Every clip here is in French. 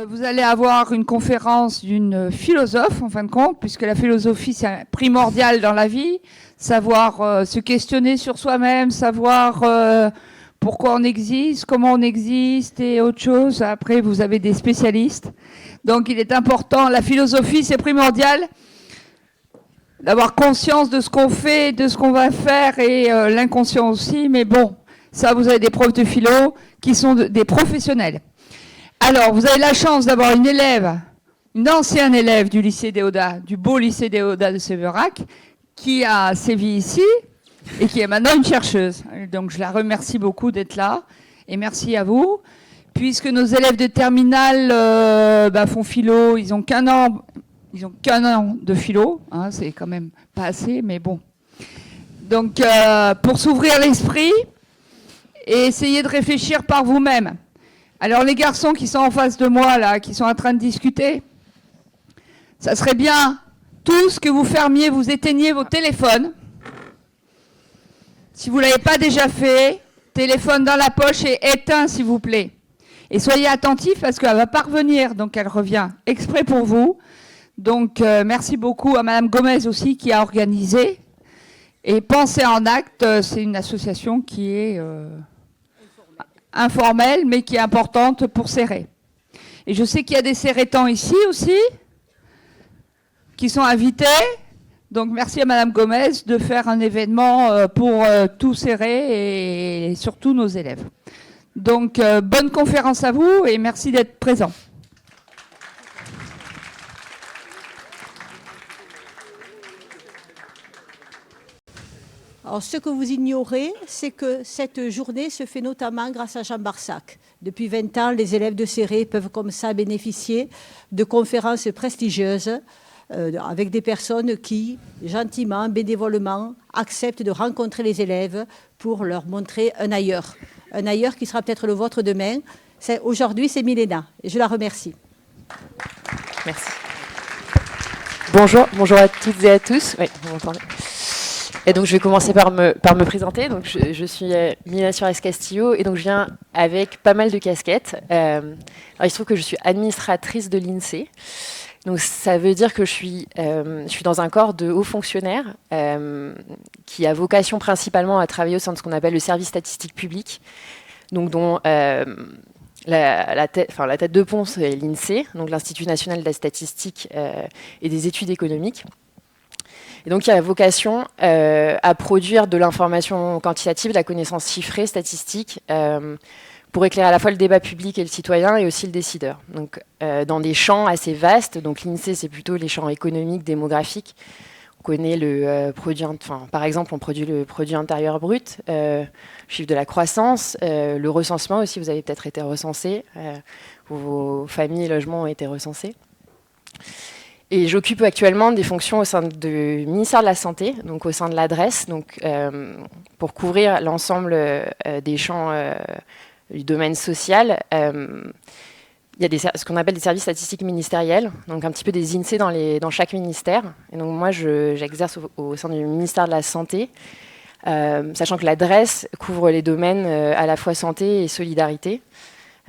Vous allez avoir une conférence d'une philosophe, en fin de compte, puisque la philosophie, c'est primordial dans la vie. Savoir se questionner sur soi-même, savoir pourquoi on existe, comment on existe et autre chose. Après, vous avez des spécialistes. Donc, il est important. La philosophie, c'est primordial d'avoir conscience de ce qu'on fait, de ce qu'on va faire et l'inconscient aussi. Mais bon, ça, vous avez des profs de philo qui sont des professionnels. Alors, vous avez la chance d'avoir une élève, une ancienne élève du lycée Déodat, du beau lycée Déodat de Sévérac, qui a sévi ici et qui est maintenant une chercheuse. Donc, je la remercie beaucoup d'être là et merci à vous. Puisque nos élèves de terminale font philo, ils ont qu'un an de philo, hein, c'est quand même pas assez, mais bon. Donc, pour s'ouvrir l'esprit et essayer de réfléchir par vous-même. Alors les garçons qui sont en face de moi, là, qui sont en train de discuter, ça serait bien tous que vous fermiez, vous éteigniez vos téléphones. Si vous ne l'avez pas déjà fait, téléphone dans la poche et éteint s'il vous plaît. Et soyez attentifs parce qu'elle va pas revenir, donc elle revient exprès pour vous. Donc merci beaucoup à Madame Gomez aussi qui a organisé. Et Pensez en Acte, c'est une association qui est... informelle, mais qui est importante pour serrer. Et je sais qu'il y a des serrétans ici aussi, qui sont invités. Donc merci à Madame Gomez de faire un événement pour tout serrer et surtout nos élèves. Donc bonne conférence à vous et merci d'être présents. Alors, ce que vous ignorez, c'est que cette journée se fait notamment grâce à Jean Barsac. Depuis 20 ans, les élèves de Céré peuvent comme ça bénéficier de conférences prestigieuses avec des personnes qui, gentiment, bénévolement, acceptent de rencontrer les élèves pour leur montrer un ailleurs qui sera peut-être le vôtre demain. Aujourd'hui, c'est Milena et je la remercie. Merci. Bonjour à toutes et à tous. Oui, vous m'entendez ? Et donc, je vais commencer par me présenter. Donc, je suis Milena Suarez-Castillo et donc je viens avec pas mal de casquettes. Alors, il se trouve que je suis administratrice de l'INSEE. Donc, ça veut dire que je suis dans un corps de hauts fonctionnaires qui a vocation principalement à travailler au sein de ce qu'on appelle le service statistique public, donc dont la tête de pont, c'est l'INSEE, donc l'Institut national de la statistique et des études économiques. Et donc, il y a vocation à produire de l'information quantitative, de la connaissance chiffrée, statistique, pour éclairer à la fois le débat public et le citoyen, et aussi le décideur. Donc, dans des champs assez vastes, donc l'INSEE, c'est plutôt les champs économiques, démographiques. On connaît le par exemple, on produit le produit intérieur brut, le chiffre de la croissance, le recensement aussi, vous avez peut-être été recensé, vos familles et logements ont été recensés. Et j'occupe actuellement des fonctions au sein du ministère de la Santé, donc au sein de l'adresse, donc pour couvrir l'ensemble des champs du domaine social. Il y a ce qu'on appelle des services statistiques ministériels, donc un petit peu des INSEE dans chaque ministère. Et donc moi, j'exerce au sein du ministère de la Santé, sachant que l'adresse couvre les domaines à la fois santé et solidarité.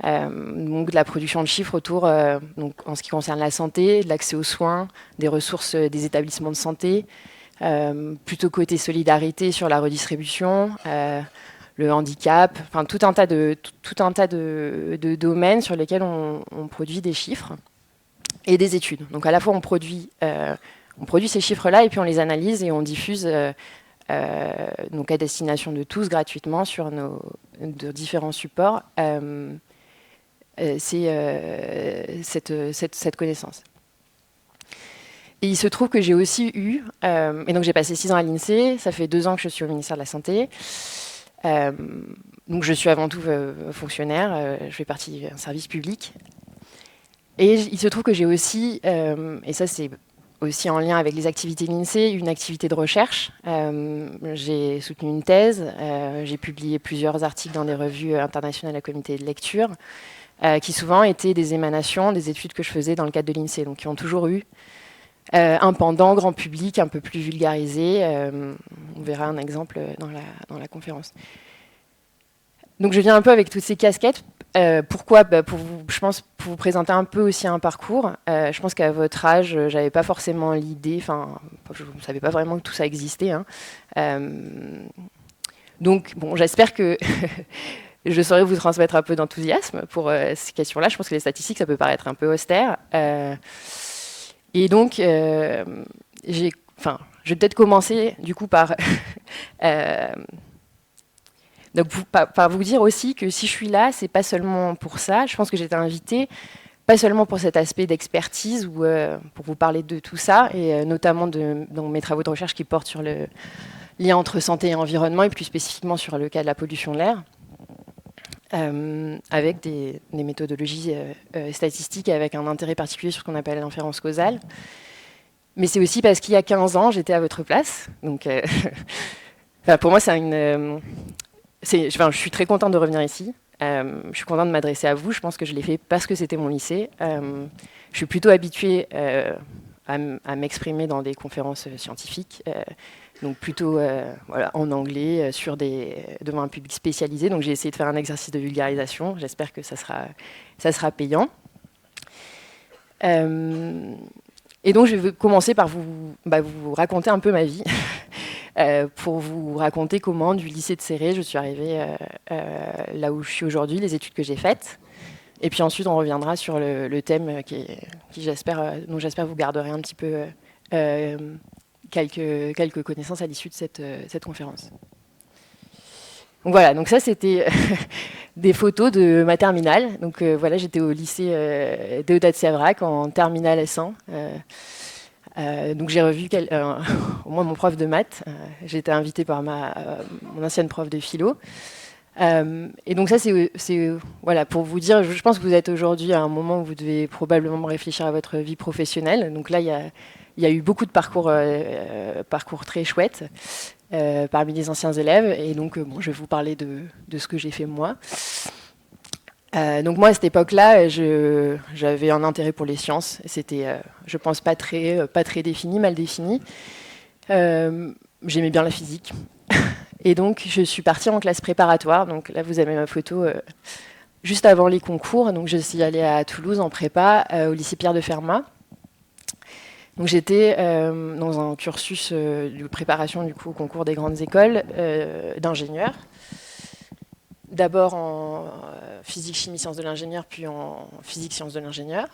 Donc de la production de chiffres autour, donc en ce qui concerne la santé, de l'accès aux soins, des ressources des établissements de santé, plutôt côté solidarité sur la redistribution, le handicap, enfin tout un tas de domaines sur lesquels on produit des chiffres et des études. Donc à la fois on produit ces chiffres-là et puis on les analyse et on diffuse donc à destination de tous gratuitement sur de différents supports. C'est cette connaissance. Et il se trouve que j'ai aussi eu, et donc j'ai passé 6 ans à l'INSEE, ça fait 2 ans que je suis au ministère de la Santé, donc je suis avant tout fonctionnaire, je fais partie d'un service public, et il se trouve que j'ai aussi, et ça c'est aussi en lien avec les activités de l'INSEE, une activité de recherche. J'ai soutenu une thèse, j'ai publié plusieurs articles dans des revues internationales à comité de lecture, qui souvent étaient des émanations des études que je faisais dans le cadre de l'INSEE, donc qui ont toujours eu un pendant grand public un peu plus vulgarisé. On verra un exemple dans la conférence. Donc je viens un peu avec toutes ces casquettes Pourquoi je pense pour vous présenter un peu aussi un parcours. Je pense qu'à votre âge, j'avais pas forcément l'idée, enfin, je ne savais pas vraiment que tout ça existait. Hein. Donc, bon, j'espère que je saurai vous transmettre un peu d'enthousiasme pour ces questions-là. Je pense que les statistiques, ça peut paraître un peu austère. Et donc, je vais peut-être commencer du coup par donc, par vous dire aussi que si je suis là, c'est pas seulement pour ça. Je pense que j'ai été invitée, pas seulement pour cet aspect d'expertise ou pour vous parler de tout ça, et notamment dans mes travaux de recherche qui portent sur le lien entre santé et environnement, et plus spécifiquement sur le cas de la pollution de l'air, avec des méthodologies statistiques avec un intérêt particulier sur ce qu'on appelle l'inférence causale. Mais c'est aussi parce qu'il y a 15 ans, j'étais à votre place. Donc, pour moi, je suis très contente de revenir ici. Je suis contente de m'adresser à vous. Je pense que je l'ai fait parce que c'était mon lycée. Je suis plutôt habituée à m'exprimer dans des conférences scientifiques, donc plutôt en anglais, devant un public spécialisé. Donc j'ai essayé de faire un exercice de vulgarisation. J'espère que ça sera payant. Et donc je vais commencer par vous raconter un peu ma vie. Pour vous raconter comment, du lycée de Céré, je suis arrivée là où je suis aujourd'hui, les études que j'ai faites. Et puis ensuite, on reviendra sur le thème dont j'espère vous garderez un petit peu quelques connaissances à l'issue de cette conférence. Donc voilà, donc ça c'était des photos de ma terminale. Donc voilà, j'étais au lycée Déodat-Sévrac en terminale S1. Donc j'ai revu au moins mon prof de maths. J'ai été invitée par mon ancienne prof de philo. Et donc ça, c'est voilà, pour vous dire, je pense que vous êtes aujourd'hui à un moment où vous devez probablement réfléchir à votre vie professionnelle. Donc là, il y a eu beaucoup de parcours très chouettes parmi les anciens élèves. Et donc, je vais vous parler de ce que j'ai fait moi. Donc moi, à cette époque-là, j'avais un intérêt pour les sciences. C'était, je pense, pas très défini, mal défini. J'aimais bien la physique. Et donc, je suis partie en classe préparatoire. Donc là, vous avez ma photo juste avant les concours. Donc je suis allée à Toulouse en prépa, au lycée Pierre de Fermat. Donc j'étais dans un cursus de préparation du coup, au concours des grandes écoles d'ingénieurs. D'abord en physique, chimie, sciences de l'ingénieur, puis en physique, sciences de l'ingénieur.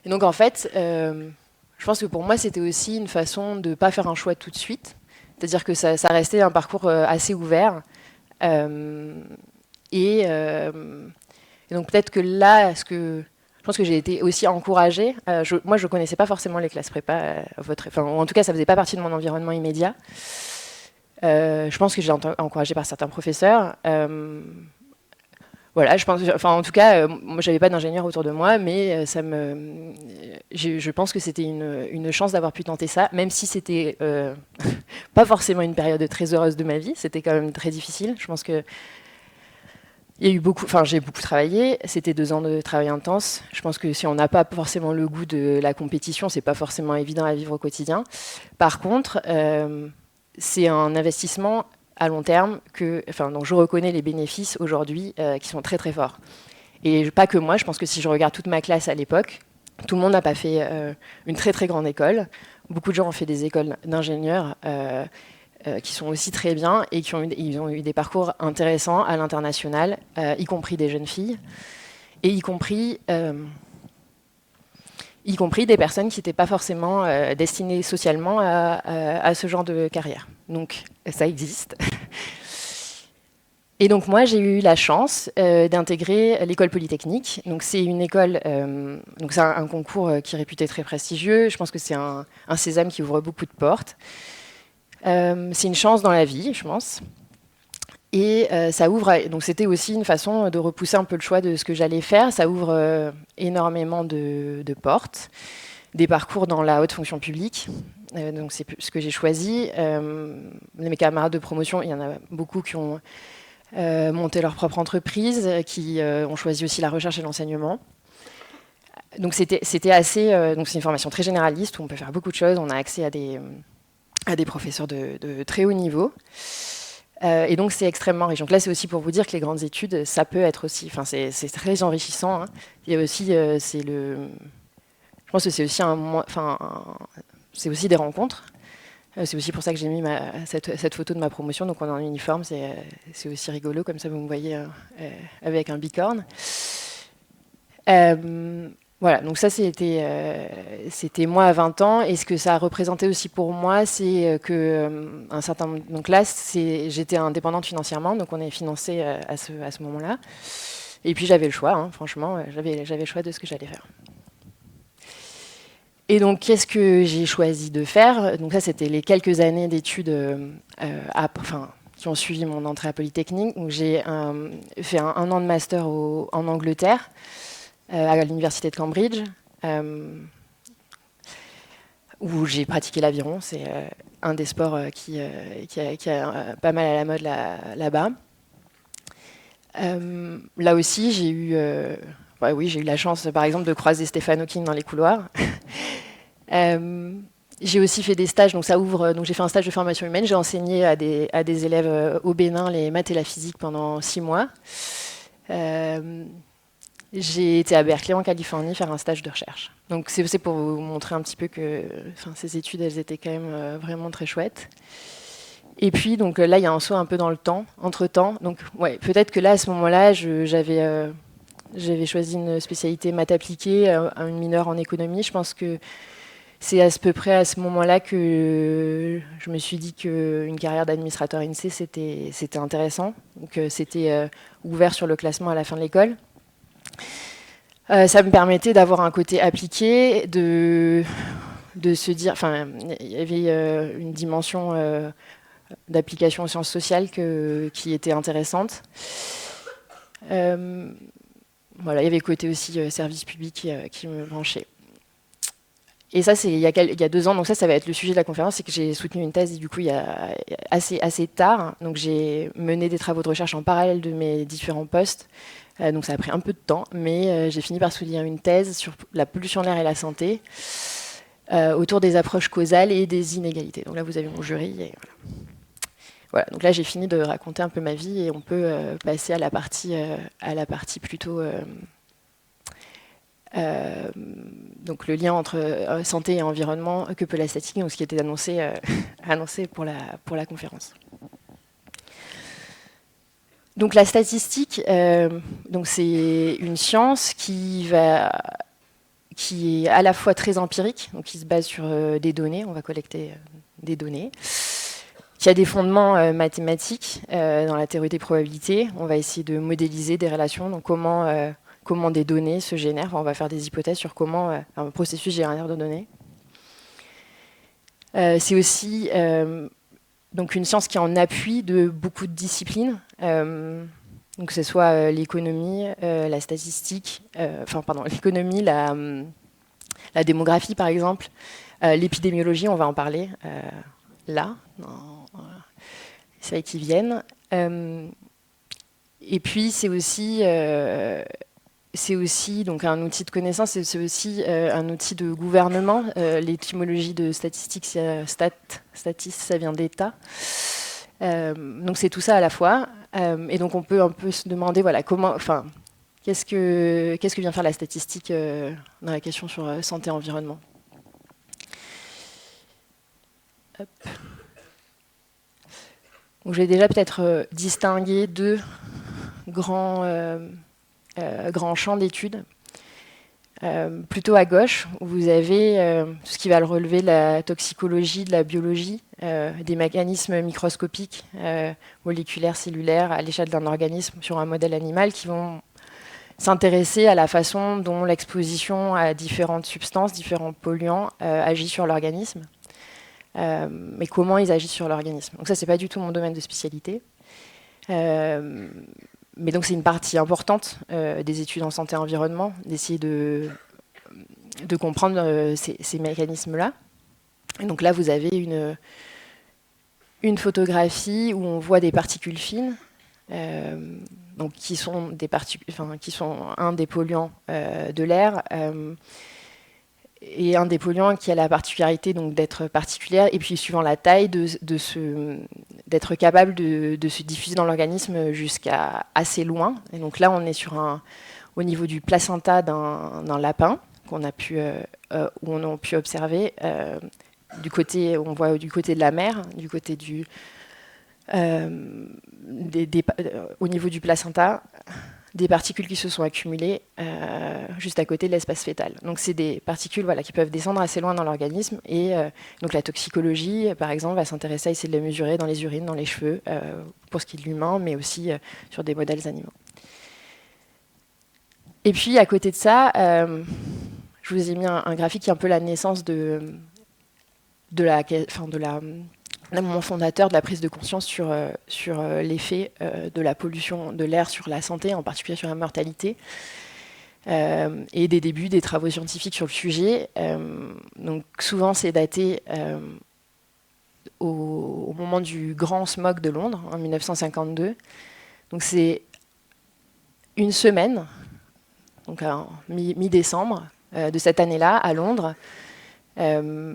Et donc en fait, je pense que pour moi, c'était aussi une façon de ne pas faire un choix tout de suite. C'est-à-dire que ça restait un parcours assez ouvert. Et donc peut-être que là, je pense que j'ai été aussi encouragée. Moi, je ne connaissais pas forcément les classes prépa, en tout cas, ça ne faisait pas partie de mon environnement immédiat. Je pense que j'ai été encouragée par certains professeurs. Voilà, en tout cas, moi, j'avais pas d'ingénieur autour de moi, mais je pense que c'était une chance d'avoir pu tenter ça, même si c'était pas forcément une période très heureuse de ma vie. C'était quand même très difficile. Je pense que j'ai beaucoup travaillé. C'était 2 ans de travail intense. Je pense que si on n'a pas forcément le goût de la compétition, c'est pas forcément évident à vivre au quotidien. Par contre, c'est un investissement à long terme dont je reconnais les bénéfices aujourd'hui qui sont très très forts. Et pas que moi, je pense que si je regarde toute ma classe à l'époque, tout le monde n'a pas fait une très très grande école. Beaucoup de gens ont fait des écoles d'ingénieurs qui sont aussi très bien et ils ont eu des parcours intéressants à l'international, y compris des jeunes filles, et y compris des personnes qui n'étaient pas forcément destinées socialement à ce genre de carrière. Donc ça existe. Et donc moi, j'ai eu la chance d'intégrer l'école polytechnique. Donc c'est une école, donc c'est un concours qui est réputé très prestigieux. Je pense que c'est un sésame qui ouvre beaucoup de portes. C'est une chance dans la vie, je pense. Et ça ouvre, donc c'était aussi une façon de repousser un peu le choix de ce que j'allais faire. Ça ouvre énormément de portes, des parcours dans la haute fonction publique. Donc c'est ce que j'ai choisi. Mes camarades de promotion, il y en a beaucoup qui ont monté leur propre entreprise, qui ont choisi aussi la recherche et l'enseignement. Donc c'était assez. Donc c'est une formation très généraliste où on peut faire beaucoup de choses. On a accès à des professeurs de très haut niveau. Et donc, c'est extrêmement riche. Donc là, c'est aussi pour vous dire que les grandes études, ça peut être aussi... Enfin, c'est très enrichissant. Hein. Il y a aussi... je pense que c'est aussi c'est aussi des rencontres. C'est aussi pour ça que j'ai mis cette photo de ma promotion. Donc, on est en uniforme. C'est aussi rigolo. Comme ça, vous me voyez avec un bicorne. Voilà, donc ça c'était moi à 20 ans, et ce que ça a représenté aussi pour moi, c'est que donc là j'étais indépendante financièrement, donc on est financé à ce moment-là, et puis j'avais le choix, hein, franchement, j'avais le choix de ce que j'allais faire. Et donc qu'est-ce que j'ai choisi de faire? Donc ça c'était les quelques années d'études qui ont suivi mon entrée à Polytechnique. Donc j'ai fait un an de master en Angleterre, à l'université de Cambridge, où j'ai pratiqué l'aviron. C'est un des sports qui est pas mal à la mode là-bas. Là aussi, j'ai eu la chance, par exemple, de croiser Stephen Hawking dans les couloirs. J'ai aussi fait des stages, donc ça ouvre. Donc j'ai fait un stage de formation humaine. J'ai enseigné à des élèves au Bénin les maths et la physique pendant 6 mois. J'ai été à Berkeley en Californie faire un stage de recherche. Donc c'est pour vous montrer un petit peu que ces études, elles étaient quand même vraiment très chouettes. Et puis donc là, il y a un saut un peu dans le temps, entre-temps. Donc ouais, peut-être que là, à ce moment-là, j'avais choisi une spécialité maths appliquée, une mineure en économie. Je pense que c'est à peu près à ce moment-là que je me suis dit qu'une carrière d'administrateur INSEE, c'était intéressant. Donc c'était ouvert sur le classement à la fin de l'école. Ça me permettait d'avoir un côté appliqué, de se dire... Enfin, il y avait une dimension d'application aux sciences sociales qui était intéressante. Voilà, il y avait le côté aussi service public qui me branchait. Et ça, c'est il y a 2 ans, donc ça va être le sujet de la conférence, c'est que j'ai soutenu une thèse, et du coup, il y a assez tard. Donc j'ai mené des travaux de recherche en parallèle de mes différents postes. Donc ça a pris un peu de temps, mais j'ai fini par soutenir une thèse sur la pollution de l'air et la santé, autour des approches causales et des inégalités. Donc là, vous avez mon jury. Et voilà. Donc là, j'ai fini de raconter un peu ma vie, et on peut passer à la partie plutôt... donc le lien entre santé et environnement que peut la statistique, donc ce qui était annoncé pour la conférence. Donc la statistique, donc c'est une science qui est à la fois très empirique, donc qui se base sur des données, on va collecter des données, qui a des fondements mathématiques dans la théorie des probabilités. On va essayer de modéliser des relations, donc comment des données se génèrent. Enfin, on va faire des hypothèses sur comment un processus générateur de données. C'est aussi donc une science qui est en appui de beaucoup de disciplines, donc que ce soit l'économie, la statistique, l'économie, la démographie par exemple, l'épidémiologie, on va en parler là, dans les slides qui viennent. Et puis c'est aussi donc un outil de connaissance, et c'est aussi un outil de gouvernement. L'étymologie de statistique, statis, ça vient d'état. Donc c'est tout ça à la fois. Et donc on peut un peu se demander, voilà, qu'est-ce que vient faire la statistique dans la question sur santé et environnement. Hop. Donc je vais déjà peut-être distinguer 2 grands champs d'études. Plutôt à gauche, où vous avez tout ce qui va relever de la toxicologie, de la biologie, des mécanismes microscopiques, moléculaires, cellulaires, à l'échelle d'un organisme sur un modèle animal, qui vont s'intéresser à la façon dont l'exposition à différentes substances, différents polluants agit sur l'organisme, mais comment ils agissent sur l'organisme. Donc ça, c'est pas du tout mon domaine de spécialité. Mais donc c'est une partie importante des études en santé et environnement, d'essayer de comprendre ces mécanismes-là. Et donc là, vous avez une photographie où on voit des particules fines, donc qui sont un des polluants de l'air. et un des polluants qui a la particularité d'être particulière, et puis suivant la taille, d'être capable de se diffuser dans l'organisme jusqu'à assez loin. Et donc là, on est au niveau du placenta d'un lapin où on a pu observer on voit du côté de la mère, du côté au niveau du placenta, des particules qui se sont accumulées juste à côté de l'espace fœtal. Donc c'est des particules qui peuvent descendre assez loin dans l'organisme, et donc la toxicologie, par exemple, va s'intéresser à essayer de les mesurer dans les urines, dans les cheveux, pour ce qui est de l'humain, mais aussi sur des modèles animaux. Et puis à côté de ça, je vous ai mis un graphique qui est un peu la naissance d'un moment fondateur de la prise de conscience sur l'effet de la pollution de l'air sur la santé, en particulier sur la mortalité, et des débuts des travaux scientifiques sur le sujet. Donc souvent c'est daté au moment du grand smog de Londres, en 1952. Donc c'est une semaine, donc en mi-décembre de cette année-là, à Londres, un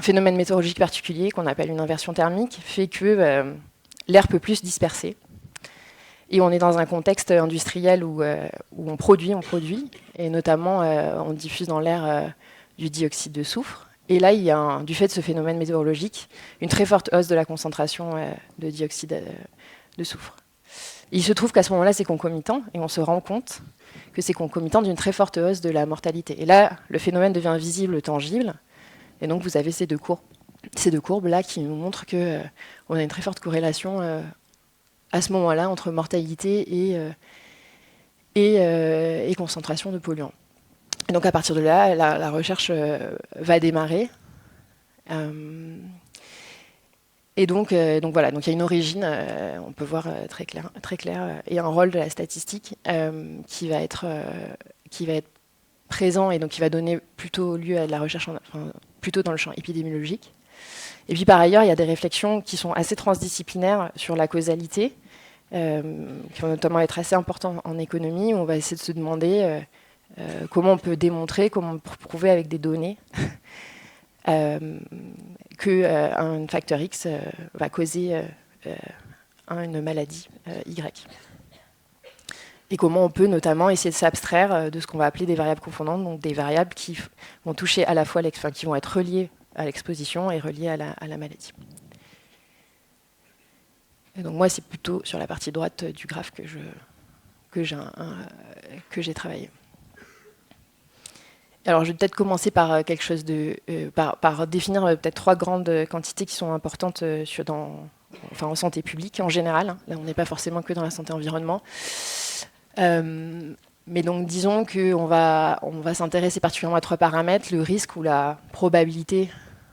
phénomène météorologique particulier qu'on appelle une inversion thermique fait que l'air peut plus se disperser. Et on est dans un contexte industriel où on produit, et notamment on diffuse dans l'air du dioxyde de soufre. Et là, il y a, du fait de ce phénomène météorologique, une très forte hausse de la concentration de dioxyde de soufre. Et il se trouve qu'à ce moment-là, c'est concomitant, et on se rend compte que c'est concomitant d'une très forte hausse de la mortalité. Et là, le phénomène devient visible, tangible, et donc vous avez ces deux courbes-là qui nous montrent qu'on a une très forte corrélation à ce moment-là entre mortalité et concentration de polluants. Et donc à partir de là, la recherche va démarrer. Et donc voilà, donc il y a une origine, on peut voir très clair, et un rôle de la statistique qui va être présent, et donc qui va donner plutôt lieu à de la recherche, plutôt dans le champ épidémiologique. Et puis par ailleurs, il y a des réflexions qui sont assez transdisciplinaires sur la causalité, qui vont notamment être assez importantes en économie, où on va essayer de se demander comment on peut démontrer, comment on peut prouver avec des données qu'un facteur X va causer une maladie Y. Et comment on peut notamment essayer de s'abstraire de ce qu'on va appeler des variables confondantes, donc des variables qui vont toucher à la fois qui vont être reliées à l'exposition et reliées à la maladie. Et donc moi, c'est plutôt sur la partie droite du graphe que j'ai travaillé. Alors, je vais peut-être commencer par quelque chose par définir peut-être 3 grandes quantités qui sont importantes en santé publique en général. Là, on n'est pas forcément que dans la santé environnement. Mais donc, disons qu'on va s'intéresser particulièrement à 3 paramètres: le risque ou la probabilité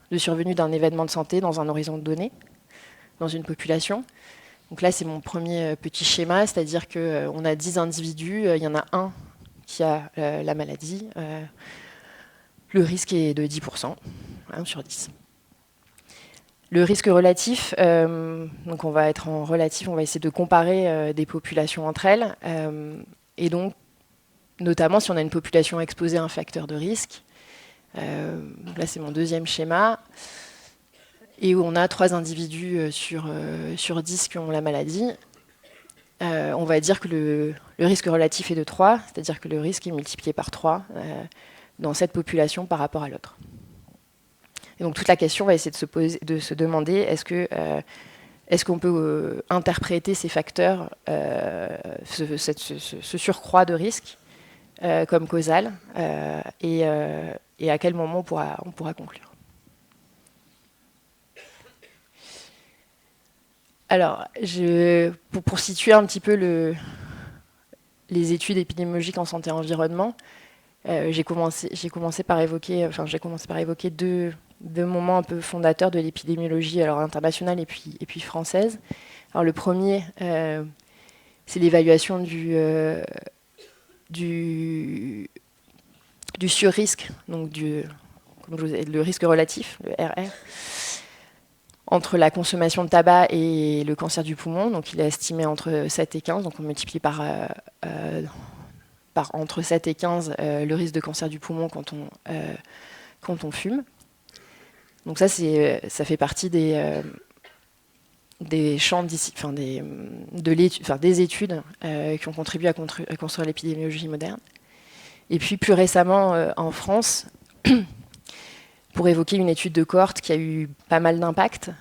de survenue d'un événement de santé dans un horizon de données, dans une population. Donc là, c'est mon premier petit schéma, c'est-à-dire qu'on a 10 individus, il y en a un qui a la maladie. Le risque est de 10%, 1 sur 10. Le risque relatif, donc on va être en relatif, on va essayer de comparer des populations entre elles. Et donc, notamment si on a une population exposée à un facteur de risque, là c'est mon deuxième schéma, et où on a 3 individus sur 10 qui ont la maladie, on va dire que le risque relatif est de 3, c'est-à-dire que le risque est multiplié par 3 dans cette population par rapport à l'autre. Et donc toute la question va essayer de se demander est-ce qu'on peut interpréter ces facteurs, ce surcroît de risque comme causal, et à quel moment on pourra conclure. Alors, pour situer un petit peu les études épidémiologiques en santé et environnement, j'ai commencé par évoquer deux moments un peu fondateurs de l'épidémiologie, alors internationale et puis française. Alors le premier, c'est l'évaluation du surrisque, donc le risque relatif, le RR, entre la consommation de tabac et le cancer du poumon. Donc il est estimé entre 7 et 15, donc on multiplie par entre 7 et 15 le risque de cancer du poumon quand on quand on fume. Donc ça fait partie des champs des études qui ont contribué à construire l'épidémiologie moderne. Et puis plus récemment en France, pour évoquer une étude de cohorte qui a eu pas mal d'impact.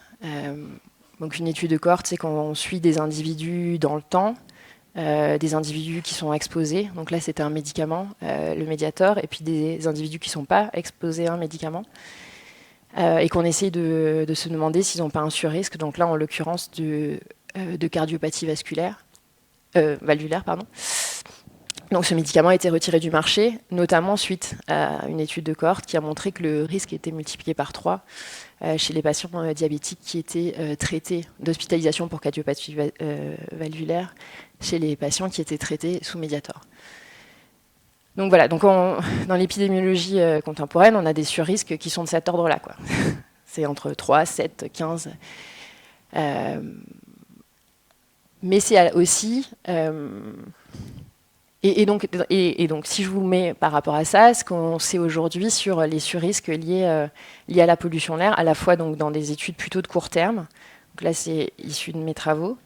Donc une étude de cohorte, c'est quand on suit des individus dans le temps, des individus qui sont exposés. Donc là, c'était un médicament, le Mediator, et puis des individus qui ne sont pas exposés à un médicament. Et qu'on essaie de se demander s'ils n'ont pas un surrisque. Donc là, en l'occurrence, de cardiopathie valvulaire. Pardon. Donc ce médicament a été retiré du marché, notamment suite à une étude de cohorte qui a montré que le risque était multiplié par 3 chez les patients diabétiques qui étaient traités d'hospitalisation pour cardiopathie valvulaire chez les patients qui étaient traités sous Mediator. Donc voilà, dans l'épidémiologie contemporaine, on a des surrisques qui sont de cet ordre-là, quoi. C'est entre 3, 7, 15. Mais c'est aussi... Et donc, si je vous mets par rapport à ça, ce qu'on sait aujourd'hui sur les surrisques liés à la pollution de l'air, à la fois donc, dans des études plutôt de court terme, donc là c'est issu de mes travaux,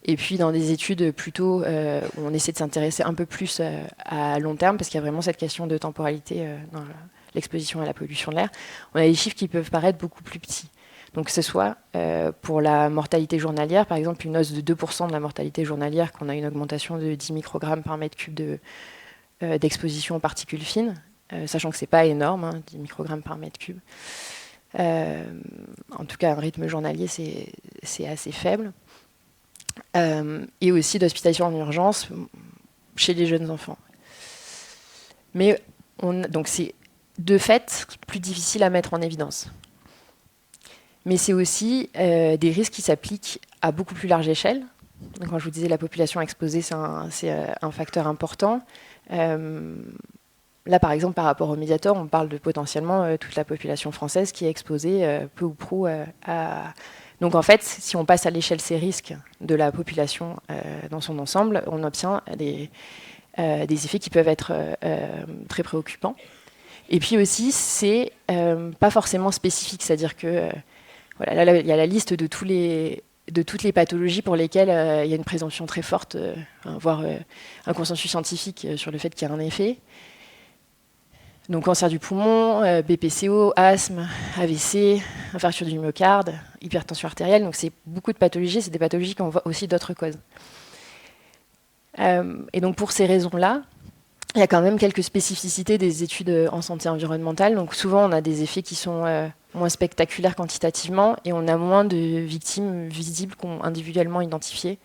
et puis dans des études plutôt où on essaie de s'intéresser un peu plus à long terme, parce qu'il y a vraiment cette question de temporalité dans l'exposition à la pollution de l'air, on a des chiffres qui peuvent paraître beaucoup plus petits. Donc que ce soit pour la mortalité journalière, par exemple une hausse de 2% de la mortalité journalière, qu'on a une augmentation de 10 microgrammes par mètre cube d'exposition aux particules fines, sachant que ce n'est pas énorme, 10 microgrammes par mètre cube. En tout cas, un rythme journalier, c'est assez faible. Et aussi d'hospitalisation en urgence chez les jeunes enfants. Mais donc c'est de fait plus difficile à mettre en évidence. Mais c'est aussi des risques qui s'appliquent à beaucoup plus large échelle. Donc, quand je vous disais la population exposée, c'est un facteur important. Là, par exemple, par rapport au Mediator, on parle de potentiellement toute la population française qui est exposée peu ou prou à... Donc en fait, si on passe à l'échelle ces risques de la population dans son ensemble, on obtient des effets qui peuvent être très préoccupants. Et puis aussi, c'est pas forcément spécifique, c'est-à-dire que voilà, là, il y a la liste de toutes les pathologies pour lesquelles il y a une présomption très forte, voire un consensus scientifique sur le fait qu'il y a un effet. Donc cancer du poumon, BPCO, asthme, AVC, infarctus du myocarde, hypertension artérielle. Donc c'est beaucoup de pathologies, c'est des pathologies qui ont aussi d'autres causes. Et donc pour ces raisons-là, il y a quand même quelques spécificités des études en santé environnementale. Donc souvent on a des effets qui sont moins spectaculaires quantitativement et on a moins de victimes visibles individuellement identifiées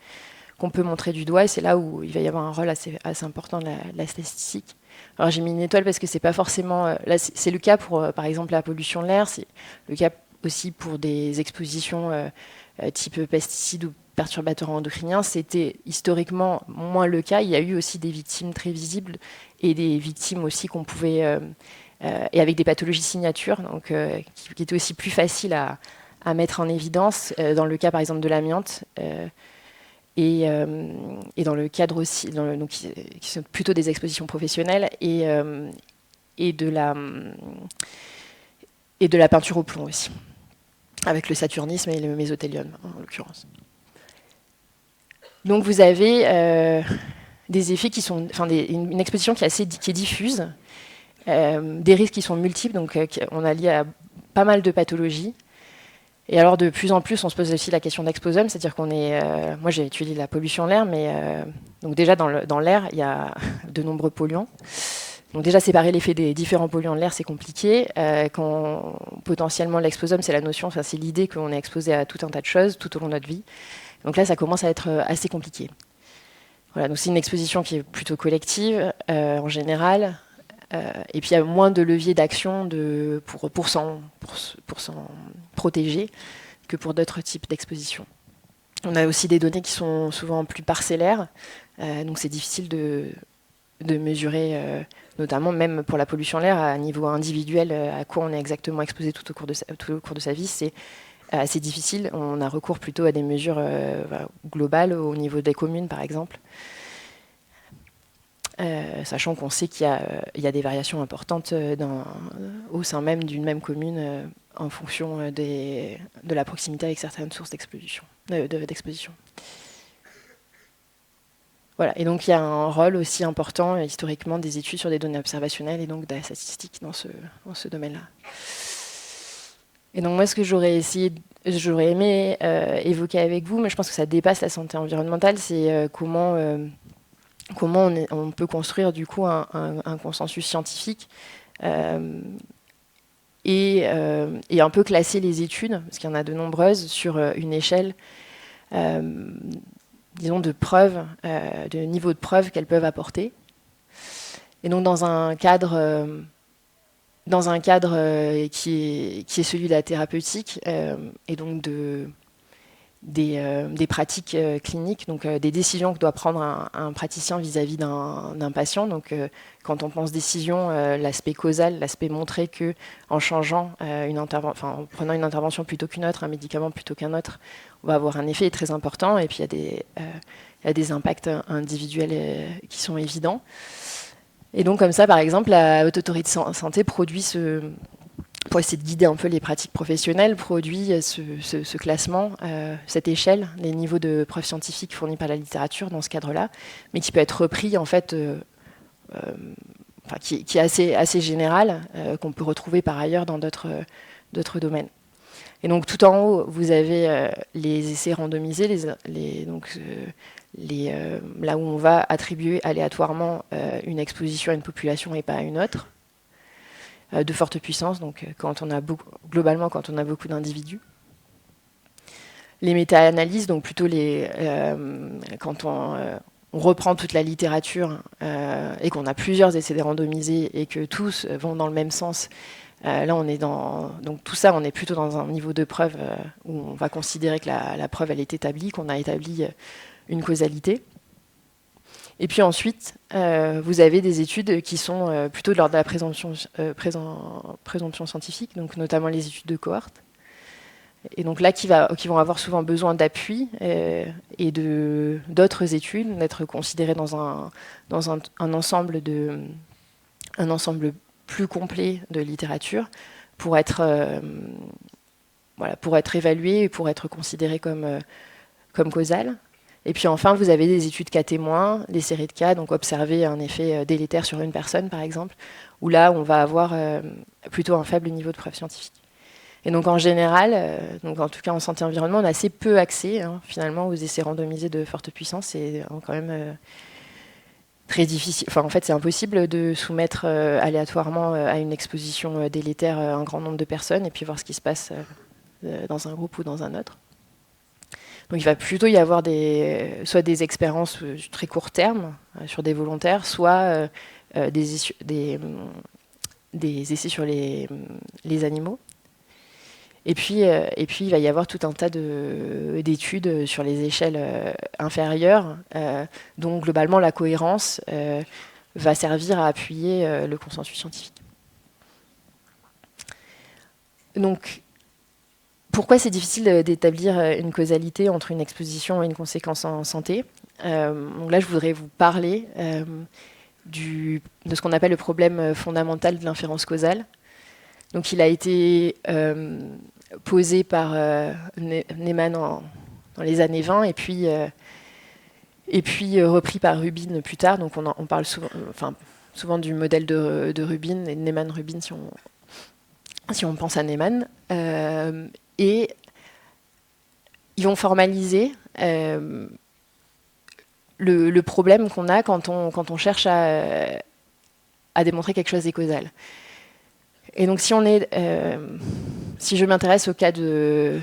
qu'on peut montrer du doigt. Et c'est là où il va y avoir un rôle assez important de la statistique. Alors j'ai mis une étoile parce que c'est pas forcément... là, c'est le cas pour, par exemple, la pollution de l'air. C'est le cas aussi pour des expositions type pesticides ou perturbateurs endocriniens. C'était historiquement moins le cas. Il y a eu aussi des victimes très visibles et des victimes aussi qu'on pouvait... et avec des pathologies signatures, donc, qui étaient aussi plus faciles à mettre en évidence, dans le cas, par exemple, de l'amiante. Et dans le cadre aussi, donc, qui sont plutôt des expositions professionnelles et de la peinture au plomb aussi, avec le saturnisme et le mésothélium en l'occurrence. Donc vous avez des effets qui sont, enfin une exposition qui est diffuse, des risques qui sont multiples, donc on a lié à pas mal de pathologies. Et alors, de plus en plus, on se pose aussi la question d'exposome, c'est-à-dire qu'on est... moi, j'ai étudié la pollution de l'air, mais donc déjà, dans l'air, il y a de nombreux polluants. Donc déjà, séparer l'effet des différents polluants de l'air, c'est compliqué. Quand potentiellement, l'exposome, c'est la notion, enfin, c'est l'idée qu'on est exposé à tout un tas de choses tout au long de notre vie. Donc là, ça commence à être assez compliqué. Voilà, donc c'est une exposition qui est plutôt collective, en général. Et puis il y a moins de leviers d'action pour s'en protéger que pour d'autres types d'expositions. On a aussi des données qui sont souvent plus parcellaires, donc c'est difficile de mesurer, notamment même pour la pollution de l'air, à niveau individuel, à quoi on est exactement exposé tout au cours de sa vie. C'est assez difficile. On a recours plutôt à des mesures globales au niveau des communes, par exemple. sachant qu'on sait qu'il y a des variations importantes au sein même d'une même commune en fonction de la proximité avec certaines sources d'exposition. Voilà. Et donc il y a un rôle aussi important historiquement des études sur des données observationnelles et donc de la statistique dans ce domaine-là. Et donc moi, ce que j'aurais aimé évoquer avec vous, mais je pense que ça dépasse la santé environnementale, c'est comment on peut construire du coup un consensus scientifique et un peu classer les études, parce qu'il y en a de nombreuses, sur une échelle, disons, de preuves, de niveau de preuves qu'elles peuvent apporter. Et donc dans un cadre qui est celui de la thérapeutique et donc des pratiques cliniques, donc des décisions que doit prendre un praticien vis-à-vis d'un patient. Donc, quand on pense décision, l'aspect causal, l'aspect montré que en changeant en prenant une intervention plutôt qu'une autre, un médicament plutôt qu'un autre, on va avoir un effet très important. Et puis il y a des impacts individuels qui sont évidents. Et donc comme ça, par exemple, la Haute Autorité de Santé produit pour essayer de guider un peu les pratiques professionnelles, produit ce classement, cette échelle, les niveaux de preuves scientifiques fournis par la littérature dans ce cadre-là, mais qui peut être repris en fait, qui est assez général, qu'on peut retrouver par ailleurs dans d'autres domaines. Et donc tout en haut, vous avez les essais randomisés, là où on va attribuer aléatoirement une exposition à une population et pas à une autre, de forte puissance, donc globalement quand on a beaucoup d'individus. Les méta-analyses, donc plutôt quand on reprend toute la littérature et qu'on a plusieurs essais randomisés et que tous vont dans le même sens, là on est donc tout ça, on est plutôt dans un niveau de preuve où on va considérer que la preuve elle est établie, qu'on a établi une causalité. Et puis ensuite, vous avez des études qui sont plutôt de l'ordre de la présomption scientifique, donc notamment les études de cohorte. Et donc là, qui vont avoir souvent besoin d'appui et d'autres études, d'être considérées dans un ensemble plus complet de littérature pour être évaluées et pour être considérées comme causales. Et puis enfin, vous avez des études cas témoins, des séries de cas, donc observer un effet délétère sur une personne, par exemple, où là, on va avoir plutôt un faible niveau de preuve scientifique. Et donc en général, donc en tout cas en santé-environnement, on a assez peu accès finalement aux essais randomisés de forte puissance. C'est quand même très difficile. Enfin, en fait, c'est impossible de soumettre aléatoirement à une exposition délétère un grand nombre de personnes et puis voir ce qui se passe dans un groupe ou dans un autre. Donc il va plutôt y avoir soit des expériences très court terme sur des volontaires, soit des essais sur les animaux. Et puis il va y avoir tout un tas d'études sur les échelles inférieures, dont globalement la cohérence va servir à appuyer le consensus scientifique. Donc, pourquoi c'est difficile d'établir une causalité entre une exposition et une conséquence en santé ? Donc là, je voudrais vous parler de ce qu'on appelle le problème fondamental de l'inférence causale. Donc, il a été posé par Neyman dans les années 20 et puis repris par Rubin plus tard. Donc, on parle souvent du modèle de Rubin et de Neyman-Rubin si on pense à Neyman. Et ils vont formaliser le problème qu'on a quand on cherche à démontrer quelque chose est causal. Et donc si je m'intéresse au cas de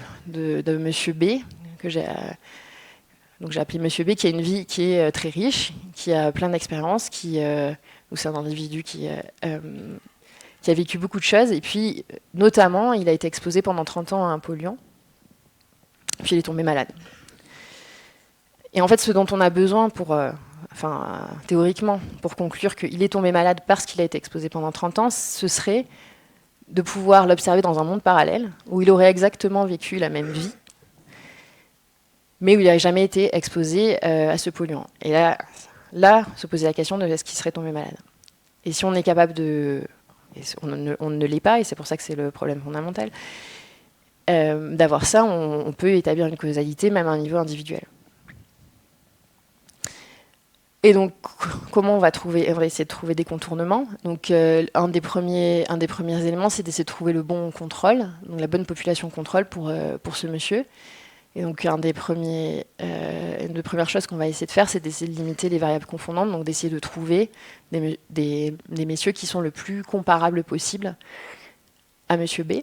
Monsieur B, que j'ai appelé Monsieur B, qui a une vie qui est très riche, qui a plein d'expériences, ou c'est un individu qui a vécu beaucoup de choses, et puis notamment il a été exposé pendant 30 ans à un polluant, puis il est tombé malade. Et en fait, ce dont on a besoin théoriquement, pour conclure qu'il est tombé malade parce qu'il a été exposé pendant 30 ans, ce serait de pouvoir l'observer dans un monde parallèle, où il aurait exactement vécu la même vie, mais où il n'aurait jamais été exposé à ce polluant. Et là, là se poser la question de est-ce qu'il serait tombé malade. Et si on est capable de... Et on ne l'est pas, et c'est pour ça que c'est le problème fondamental, d'avoir ça, on peut établir une causalité même à un niveau individuel. Et donc, comment on va essayer de trouver des contournements. Donc, un des premiers éléments, c'est d'essayer de trouver le bon contrôle, donc la bonne population contrôle pour ce monsieur. Et donc, une des premières choses qu'on va essayer de faire, c'est d'essayer de limiter les variables confondantes, donc d'essayer de trouver des messieurs qui sont le plus comparables possible à monsieur B,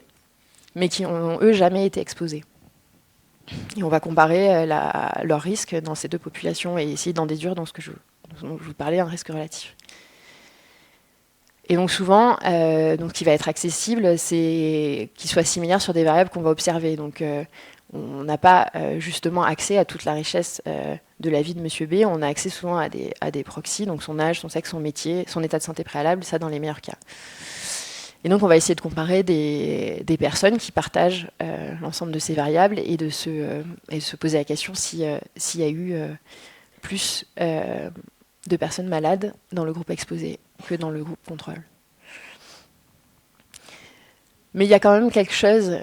mais qui n'ont, eux, jamais été exposés. Et on va comparer leur risque dans ces deux populations et essayer d'en déduire dont je vous parlais, un risque relatif. Et donc souvent, ce qui va être accessible, c'est qu'il soit similaire sur des variables qu'on va observer. Donc on n'a pas justement accès à toute la richesse de la vie de monsieur B, on a accès souvent à des proxys, donc son âge, son sexe, son métier, son état de santé préalable, ça dans les meilleurs cas. Et donc on va essayer de comparer des personnes qui partagent l'ensemble de ces variables et de se poser la question s'il y a eu plus de personnes malades dans le groupe exposé que dans le groupe contrôle. Mais il y a quand même quelque chose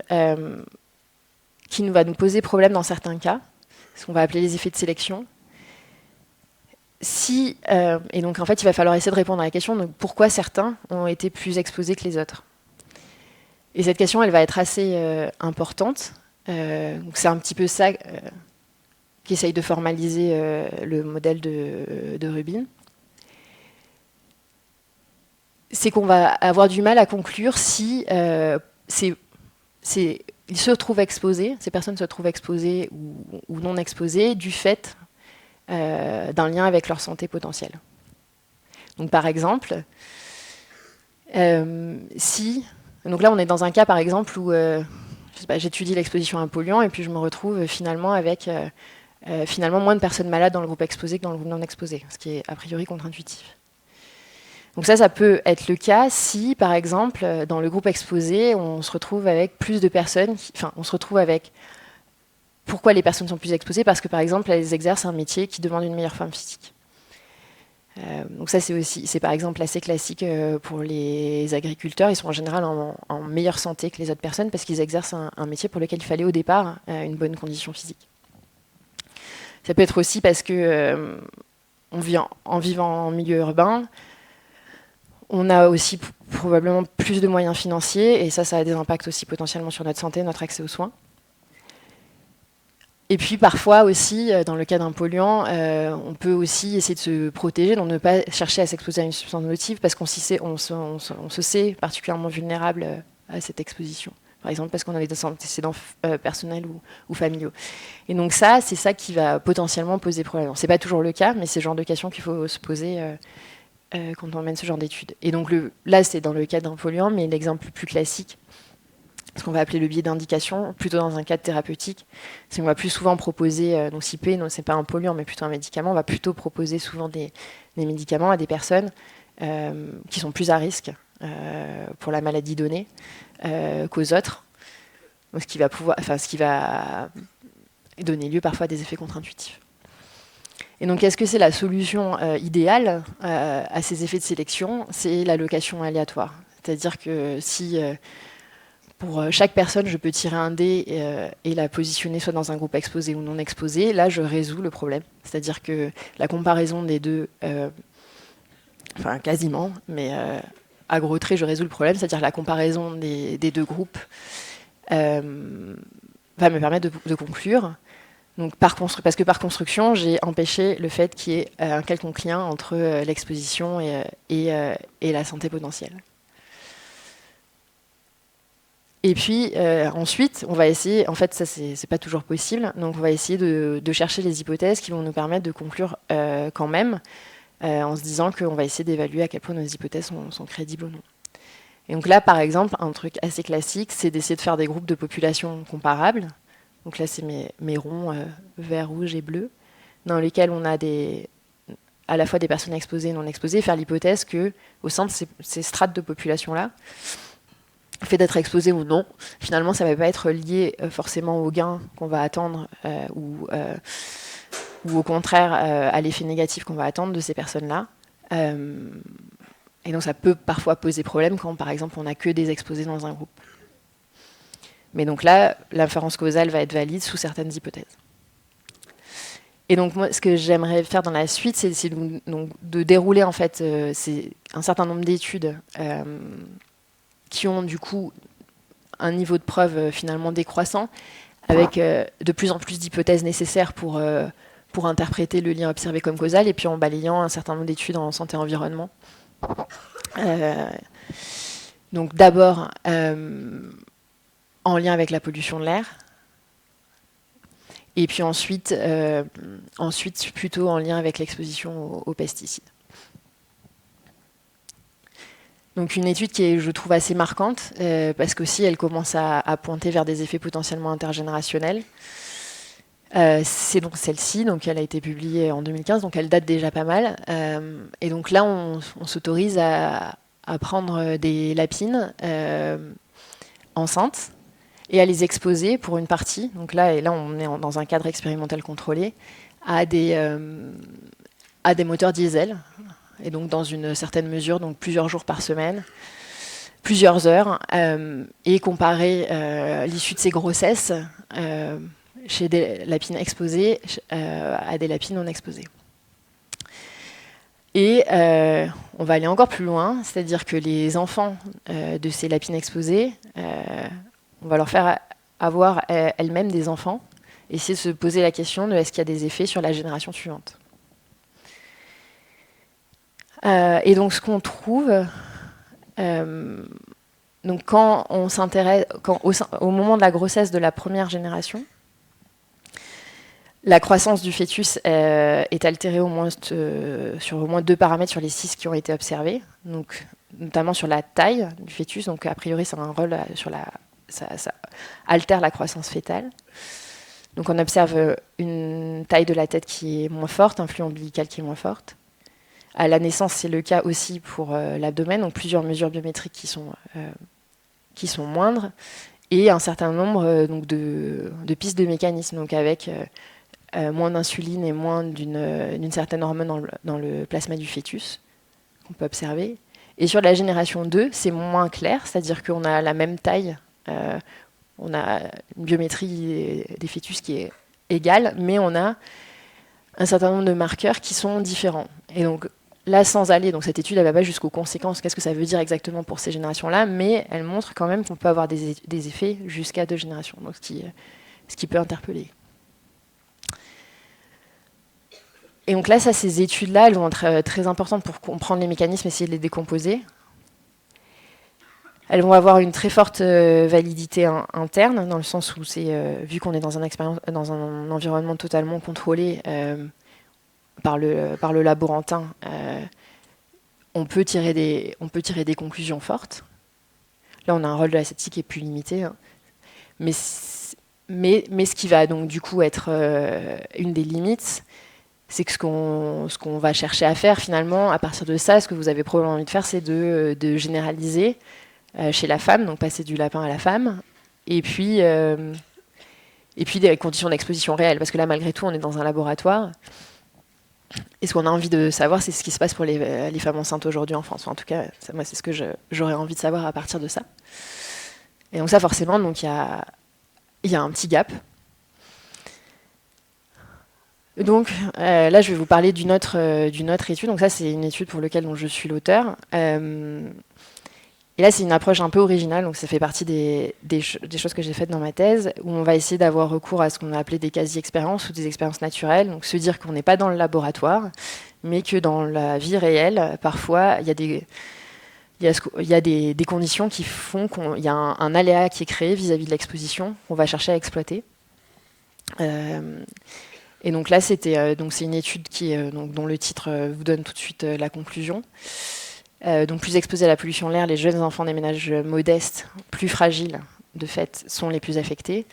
qui va nous poser problème dans certains cas, ce qu'on va appeler les effets de sélection. Et donc en fait, il va falloir essayer de répondre à la question de pourquoi certains ont été plus exposés que les autres. Et cette question, elle va être assez importante. Donc c'est un petit peu ça qu'essaye de formaliser le modèle de Rubin. C'est qu'on va avoir du mal à conclure si ils se trouvent exposés, ces personnes se trouvent exposées ou non exposées du fait d'un lien avec leur santé potentielle. Donc par exemple, donc là on est dans un cas par exemple où j'étudie l'exposition à un polluant et puis je me retrouve finalement avec moins de personnes malades dans le groupe exposé que dans le groupe non exposé, ce qui est a priori contre-intuitif. Donc ça peut être le cas si, par exemple, dans le groupe exposé, on se retrouve avec plus de personnes, Pourquoi les personnes sont plus exposées ? Parce que, par exemple, elles exercent un métier qui demande une meilleure forme physique. Donc ça, c'est par exemple assez classique pour les agriculteurs. Ils sont en général en meilleure santé que les autres personnes parce qu'ils exercent un métier pour lequel il fallait au départ une bonne condition physique. Ça peut être aussi parce que en vivant en milieu urbain, on a aussi probablement plus de moyens financiers et ça a des impacts aussi potentiellement sur notre santé, notre accès aux soins. Et puis parfois aussi, dans le cas d'un polluant, on peut aussi essayer de se protéger, donc ne pas chercher à s'exposer à une substance nocive parce qu'on se sait particulièrement vulnérable à cette exposition. Par exemple parce qu'on a des antécédents personnels ou familiaux. Et donc c'est ça qui va potentiellement poser problème. C'est pas toujours le cas, mais c'est le genre de question qu'il faut se poser quand on mène ce genre d'études. Et donc là, c'est dans le cas d'un polluant, mais l'exemple le plus classique, ce qu'on va appeler le biais d'indication, plutôt dans un cadre thérapeutique, c'est qu'on va plus souvent proposer, donc si P, non, c'est pas un polluant, mais plutôt un médicament, on va plutôt proposer souvent des médicaments à des personnes qui sont plus à risque pour la maladie donnée qu'aux autres, donc ce qui va donner lieu parfois à des effets contre-intuitifs. Et donc, est-ce que c'est la solution idéale à ces effets de sélection ? C'est l'allocation aléatoire. C'est-à-dire que si pour chaque personne, je peux tirer un dé et la positionner soit dans un groupe exposé ou non exposé, là, je résous le problème. C'est-à-dire que la comparaison des deux, quasiment, mais à gros traits, je résous le problème. C'est-à-dire que la comparaison des deux groupes va me permettre de conclure. Donc parce que par construction, j'ai empêché le fait qu'il y ait un quelconque lien entre l'exposition et la santé potentielle. Et puis ensuite, on va essayer, en fait ça c'est pas toujours possible, donc on va essayer de chercher les hypothèses qui vont nous permettre de conclure quand même, en se disant qu'on va essayer d'évaluer à quel point nos hypothèses sont crédibles ou non. Et donc là, par exemple, un truc assez classique, c'est d'essayer de faire des groupes de populations comparables. Donc là, c'est mes ronds vert, rouge et bleu, dans lesquels on a à la fois des personnes exposées et non exposées, faire l'hypothèse qu'au sein de ces strates de population-là, le fait d'être exposé ou non, finalement, ça ne va pas être lié forcément au gain qu'on va attendre ou ou au contraire à l'effet négatif qu'on va attendre de ces personnes-là. Et donc ça peut parfois poser problème quand, par exemple, on n'a que des exposés dans un groupe. Mais donc là, l'inférence causale va être valide sous certaines hypothèses. Et donc moi, ce que j'aimerais faire dans la suite, c'est donc de dérouler en fait un certain nombre d'études qui ont du coup un niveau de preuve finalement décroissant, avec de plus en plus d'hypothèses nécessaires pour interpréter le lien observé comme causal, et puis en balayant un certain nombre d'études en santé et environnement. Donc d'abord en lien avec la pollution de l'air, et puis ensuite plutôt en lien avec l'exposition aux pesticides. Donc une étude qui est, je trouve, assez marquante, parce qu'aussi elle commence à pointer vers des effets potentiellement intergénérationnels. C'est donc celle-ci, donc elle a été publiée en 2015, donc elle date déjà pas mal. Et donc là, on s'autorise à prendre des lapines enceintes et à les exposer pour une partie. Donc là, on est dans un cadre expérimental contrôlé, à des moteurs diesel. Et donc dans une certaine mesure, donc plusieurs jours par semaine, plusieurs heures, et comparer l'issue de ces grossesses chez des lapines exposées à des lapines non exposées. Et on va aller encore plus loin, c'est-à-dire que les enfants de ces lapines exposées, on va leur faire avoir elles-mêmes des enfants, et essayer de se poser la question de est-ce qu'il y a des effets sur la génération suivante. Et donc ce qu'on trouve, donc quand on s'intéresse, au moment de la grossesse de la première génération, la croissance du fœtus est altérée sur au moins 2 paramètres sur les 6 qui ont été observés, donc notamment sur la taille du fœtus. Donc a priori, ça a un rôle ça altère la croissance fœtale. Donc on observe une taille de la tête qui est moins forte, un flux ombilical qui est moins forte. À la naissance, c'est le cas aussi pour l'abdomen, donc plusieurs mesures biométriques qui sont moindres, et un certain nombre donc de pistes de mécanismes, donc avec moins d'insuline et moins d'une certaine hormone dans le plasma du fœtus, qu'on peut observer. Et sur la génération 2, c'est moins clair, c'est-à-dire qu'on a la même taille, on a une biométrie des fœtus qui est égale, mais on a un certain nombre de marqueurs qui sont différents. Et donc là, sans aller, donc cette étude, elle ne va pas jusqu'aux conséquences, qu'est-ce que ça veut dire exactement pour ces générations-là, mais elle montre quand même qu'on peut avoir des effets jusqu'à 2 générations, donc ce qui peut interpeller. Et donc là, ces études-là, elles vont être très importantes pour comprendre les mécanismes, essayer de les décomposer. Elles vont avoir une très forte validité interne, dans le sens où vu qu'on est dans un environnement totalement contrôlé par le laborantin, on peut tirer des conclusions fortes. Là, on a un rôle de la statistique qui est plus limité, hein. Mais ce qui va donc du coup être une des limites, c'est que ce qu'on va chercher à faire finalement, à partir de ça, ce que vous avez probablement envie de faire, c'est de généraliser chez la femme, donc passer du lapin à la femme, et puis des conditions d'exposition réelles, parce que là, malgré tout, on est dans un laboratoire. Et ce qu'on a envie de savoir, c'est ce qui se passe pour les femmes enceintes aujourd'hui en France. Enfin, en tout cas, moi, c'est ce que j'aurais envie de savoir à partir de ça. Et donc ça, forcément, donc il y a un petit gap. Donc là, je vais vous parler d'une autre étude. Donc ça, c'est une étude pour laquelle je suis l'auteur. Et là, c'est une approche un peu originale, donc ça fait partie des choses que j'ai faites dans ma thèse, où on va essayer d'avoir recours à ce qu'on a appelé des quasi-expériences ou des expériences naturelles, donc se dire qu'on n'est pas dans le laboratoire, mais que dans la vie réelle, parfois, il y a des conditions qui font qu'il y a un aléa qui est créé vis-à-vis de l'exposition qu'on va chercher à exploiter. Et donc là, c'est une étude dont le titre vous donne tout de suite la conclusion. Donc plus exposés à la pollution de l'air, les jeunes enfants des ménages modestes, plus fragiles de fait, sont les plus affectés.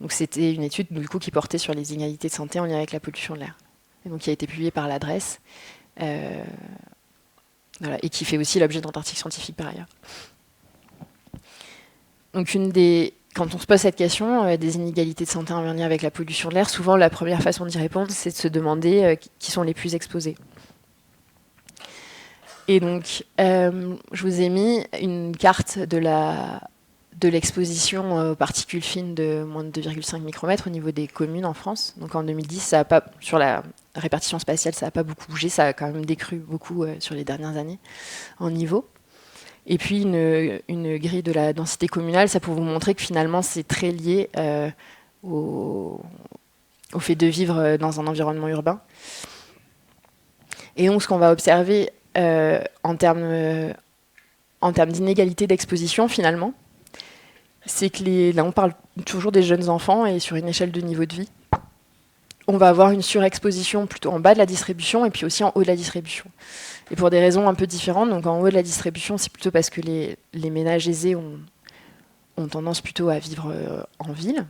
Donc c'était une étude du coup qui portait sur les inégalités de santé en lien avec la pollution de l'air. Et donc qui a été publiée par l'adresse et qui fait aussi l'objet d'articles scientifiques par ailleurs. Donc une des quand on se pose cette question des inégalités de santé en lien avec la pollution de l'air, souvent la première façon d'y répondre, c'est de se demander qui sont les plus exposés. Et donc, je vous ai mis une carte de l'exposition aux particules fines de moins de 2,5 micromètres au niveau des communes en France. Donc en 2010, ça a pas, sur la répartition spatiale, ça n'a pas beaucoup bougé, ça a quand même décru beaucoup sur les dernières années en niveau. Et puis une grille de la densité communale, ça pour vous montrer que finalement c'est très lié au fait de vivre dans un environnement urbain. Et donc ce qu'on va observer en termes d'inégalité d'exposition finalement, c'est que là on parle toujours des jeunes enfants et sur une échelle de niveau de vie, on va avoir une surexposition plutôt en bas de la distribution et puis aussi en haut de la distribution. Et pour des raisons un peu différentes, donc en haut de la distribution, c'est plutôt parce que les ménages aisés ont tendance plutôt à vivre en ville.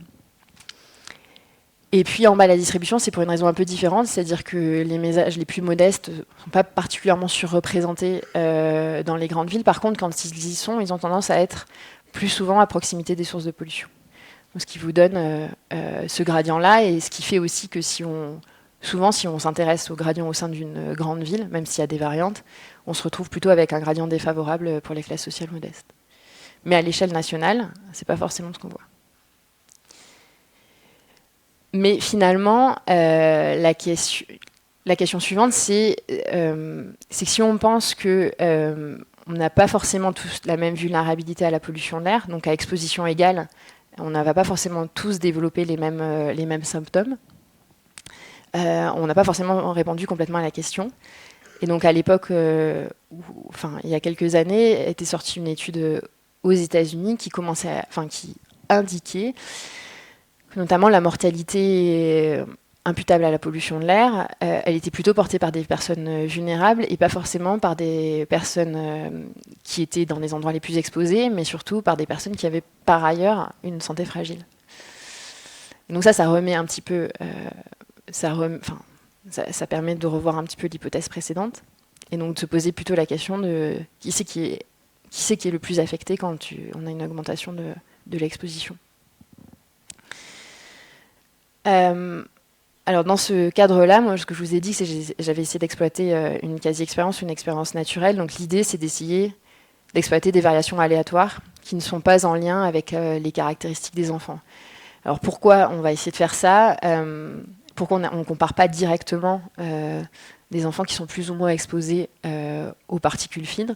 Et puis en bas de la distribution, c'est pour une raison un peu différente, c'est-à-dire que les ménages les plus modestes ne sont pas particulièrement surreprésentés dans les grandes villes. Par contre, quand ils y sont, ils ont tendance à être plus souvent à proximité des sources de pollution. Donc, ce qui vous donne ce gradient-là, et ce qui fait aussi que si on s'intéresse au gradient au sein d'une grande ville, même s'il y a des variantes, on se retrouve plutôt avec un gradient défavorable pour les classes sociales modestes. Mais à l'échelle nationale, ce n'est pas forcément ce qu'on voit. Mais finalement, la question suivante, c'est que si on pense que on n'a pas forcément tous la même vulnérabilité à la pollution de l'air, donc à exposition égale, on ne va pas forcément tous développer les mêmes symptômes. On n'a pas forcément répondu complètement à la question. Et donc à l'époque, il y a quelques années, était sortie une étude aux États-Unis qui indiquait que notamment la mortalité imputable à la pollution de l'air, elle était plutôt portée par des personnes vulnérables et pas forcément par des personnes qui étaient dans les endroits les plus exposés, mais surtout par des personnes qui avaient par ailleurs une santé fragile. Et donc ça remet un petit peu... ça permet de revoir un petit peu l'hypothèse précédente et donc de se poser plutôt la question de qui c'est qui est le plus affecté quand on a une augmentation de l'exposition. Alors dans ce cadre-là, moi ce que je vous ai dit, c'est que j'avais essayé d'exploiter une quasi-expérience, une expérience naturelle. Donc l'idée, c'est d'essayer d'exploiter des variations aléatoires qui ne sont pas en lien avec les caractéristiques des enfants. Alors pourquoi on va essayer de faire ça ? Pourquoi on ne compare pas directement des enfants qui sont plus ou moins exposés aux particules fines ?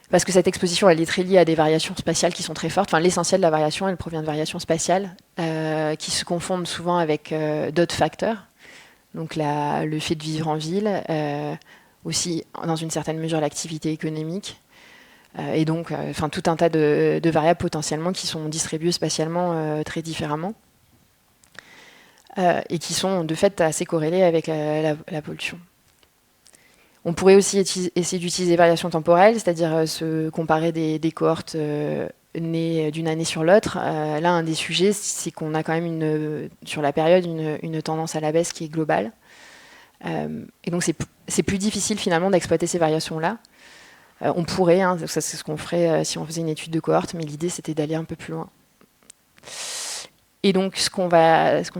Parce que cette exposition, elle est très liée à des variations spatiales qui sont très fortes. Enfin, l'essentiel de la variation, elle provient de variations spatiales qui se confondent souvent avec d'autres facteurs. Donc le fait de vivre en ville, aussi dans une certaine mesure l'activité économique, et donc tout un tas de variables potentiellement qui sont distribuées spatialement très différemment. Et qui sont de fait assez corrélées avec la pollution. On pourrait aussi essayer d'utiliser des variations temporelles, c'est-à-dire se comparer des cohortes nées d'une année sur l'autre. Là, un des sujets, c'est qu'on a quand même sur la période une tendance à la baisse qui est globale. Et donc c'est plus difficile finalement d'exploiter ces variations-là. On pourrait, ça c'est ce qu'on ferait si on faisait une étude de cohorte, mais l'idée c'était d'aller un peu plus loin. Et donc, ce qu'on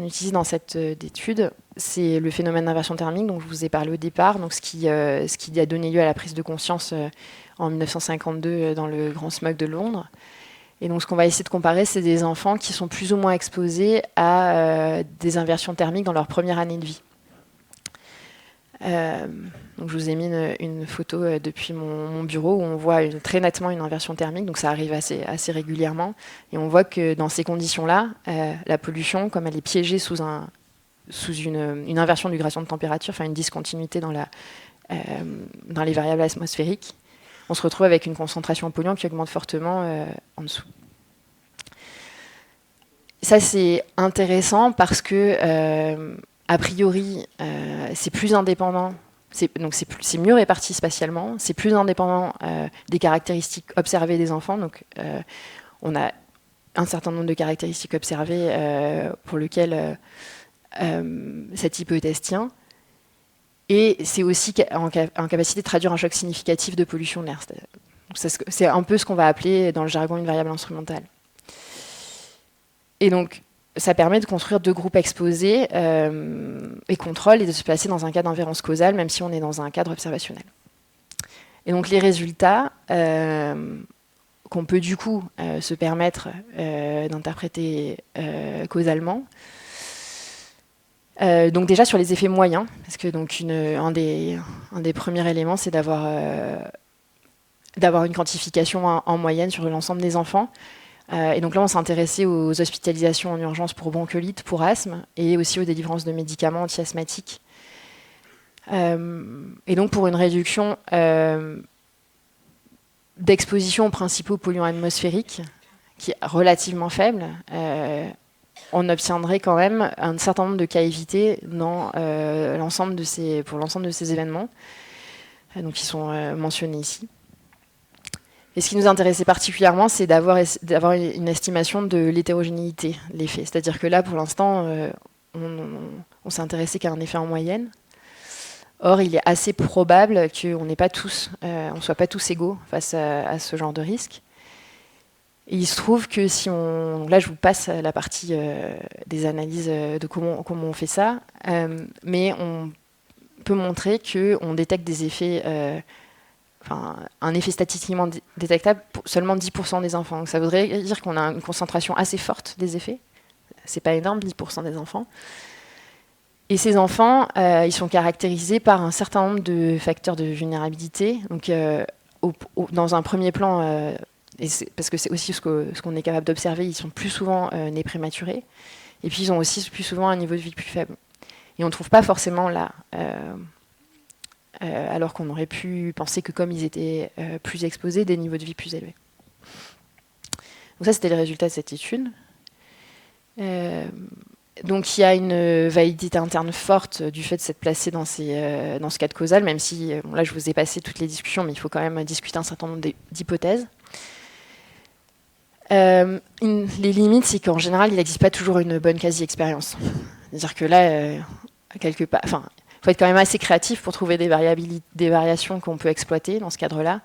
utilise dans cette étude, c'est le phénomène d'inversion thermique dont je vous ai parlé au départ, donc ce qui a donné lieu à la prise de conscience en 1952 dans le Grand Smog de Londres. Et donc, ce qu'on va essayer de comparer, c'est des enfants qui sont plus ou moins exposés à des inversions thermiques dans leur première année de vie. Donc, je vous ai mis une photo depuis mon bureau où on voit très nettement une inversion thermique, donc ça arrive assez régulièrement. Et on voit que dans ces conditions-là, la pollution, comme elle est piégée sous une inversion du gradient de température, enfin une discontinuité dans les variables atmosphériques, on se retrouve avec une concentration en polluants qui augmente fortement en dessous. Ça, c'est intéressant parce que... a priori, c'est plus indépendant, c'est mieux réparti spatialement, c'est plus indépendant des caractéristiques observées des enfants. Donc, on a un certain nombre de caractéristiques observées pour lesquelles cette hypothèse tient. Et c'est aussi en capacité de traduire un choc significatif de pollution de l'air. C'est un peu ce qu'on va appeler dans le jargon une variable instrumentale. Et donc, ça permet de construire 2 groupes exposés et contrôle et de se placer dans un cas d'invérence causale, même si on est dans un cadre observationnel. Et donc, les résultats qu'on peut du coup se permettre d'interpréter causalement. Donc déjà sur les effets moyens, parce que donc un des premiers éléments, c'est d'avoir une quantification en moyenne sur l'ensemble des enfants. Et donc là, on s'est intéressé aux hospitalisations en urgence pour bronchiolite, pour asthme, et aussi aux délivrances de médicaments anti-asthmatiques. Et donc pour une réduction d'exposition aux principaux polluants atmosphériques, qui est relativement faible, on obtiendrait quand même un certain nombre de cas évités pour l'ensemble de ces événements, donc qui sont mentionnés ici. Et ce qui nous intéressait particulièrement, c'est d'avoir une estimation de l'hétérogénéité de l'effet. C'est-à-dire que là, pour l'instant, on s'est intéressé qu'à un effet en moyenne. Or, il est assez probable qu'on ne soit pas tous égaux face à ce genre de risque. Et il se trouve que là, je vous passe la partie des analyses de comment on fait ça, mais on peut montrer qu'on détecte des effets, un effet statistiquement détectable pour seulement 10% des enfants. Donc ça voudrait dire qu'on a une concentration assez forte des effets. C'est pas énorme, 10% des enfants. Et ces enfants, ils sont caractérisés par un certain nombre de facteurs de vulnérabilité. Donc, dans un premier plan, parce que c'est aussi ce qu'on est capable d'observer, ils sont plus souvent nés prématurés. Et puis, ils ont aussi plus souvent un niveau de vie plus faible. Et on ne trouve pas forcément là, alors qu'on aurait pu penser que comme ils étaient plus exposés, des niveaux de vie plus élevés. Donc ça, c'était les résultats de cette étude. Donc il y a une validité interne forte du fait de s'être placé dans ce cadre causal, même si, là je vous ai passé toutes les discussions, mais il faut quand même discuter un certain nombre d'hypothèses. Les limites, c'est qu'en général, il n'existe pas toujours une bonne quasi-expérience. C'est-à-dire que là, quelque part, il faut être quand même assez créatif pour trouver des variations qu'on peut exploiter dans ce cadre-là.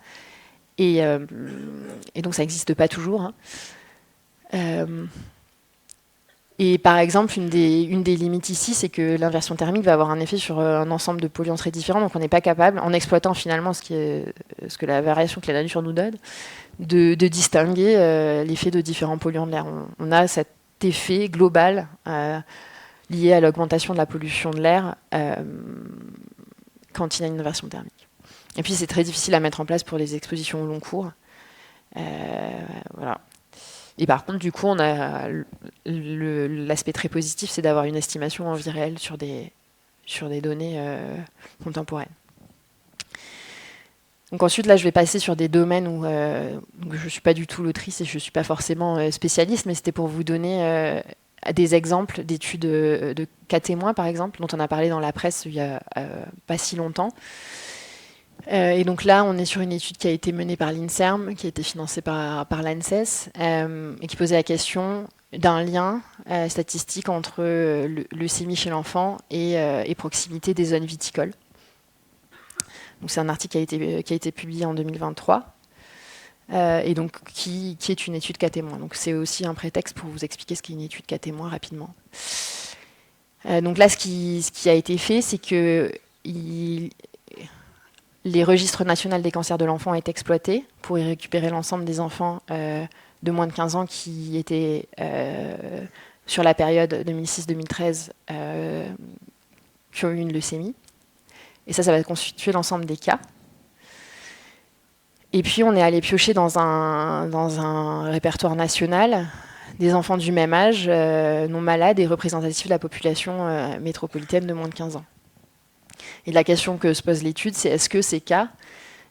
Et donc ça n'existe pas toujours. Et par exemple, une des limites ici, c'est que l'inversion thermique va avoir un effet sur un ensemble de polluants très différents. Donc on n'est pas capable, en exploitant finalement ce que la variation que la nature nous donne, de distinguer l'effet de différents polluants de l'air. On a cet effet global lié à l'augmentation de la pollution de l'air quand il y a une inversion thermique. Et puis c'est très difficile à mettre en place pour les expositions au long cours. Voilà. Et par contre, du coup, on a l'aspect très positif, c'est d'avoir une estimation en vie réelle sur des données contemporaines. Donc ensuite, là, je vais passer sur des domaines où je ne suis pas du tout l'autrice et je ne suis pas forcément spécialiste, mais c'était pour vous donner des exemples d'études de cas témoins, par exemple, dont on a parlé dans la presse il n'y a pas si longtemps. Et donc là, on est sur une étude qui a été menée par l'INSERM, qui a été financée par l'ANSES, et qui posait la question d'un lien statistique entre le leucémie chez l'enfant et proximité des zones viticoles. Donc c'est un article qui a été publié en 2023, et donc qui est une étude cas témoin. Donc c'est aussi un prétexte pour vous expliquer ce qu'est une étude cas témoin rapidement. Donc là, ce qui a été fait, c'est que les registres nationaux des cancers de l'enfant est exploité pour y récupérer l'ensemble des enfants de moins de 15 ans qui étaient sur la période 2006-2013 qui ont eu une leucémie. Et ça va constituer l'ensemble des cas. Et puis on est allé piocher dans un répertoire national des enfants du même âge, non malades et représentatifs de la population métropolitaine de moins de 15 ans. Et la question que se pose l'étude, c'est est-ce que ces cas,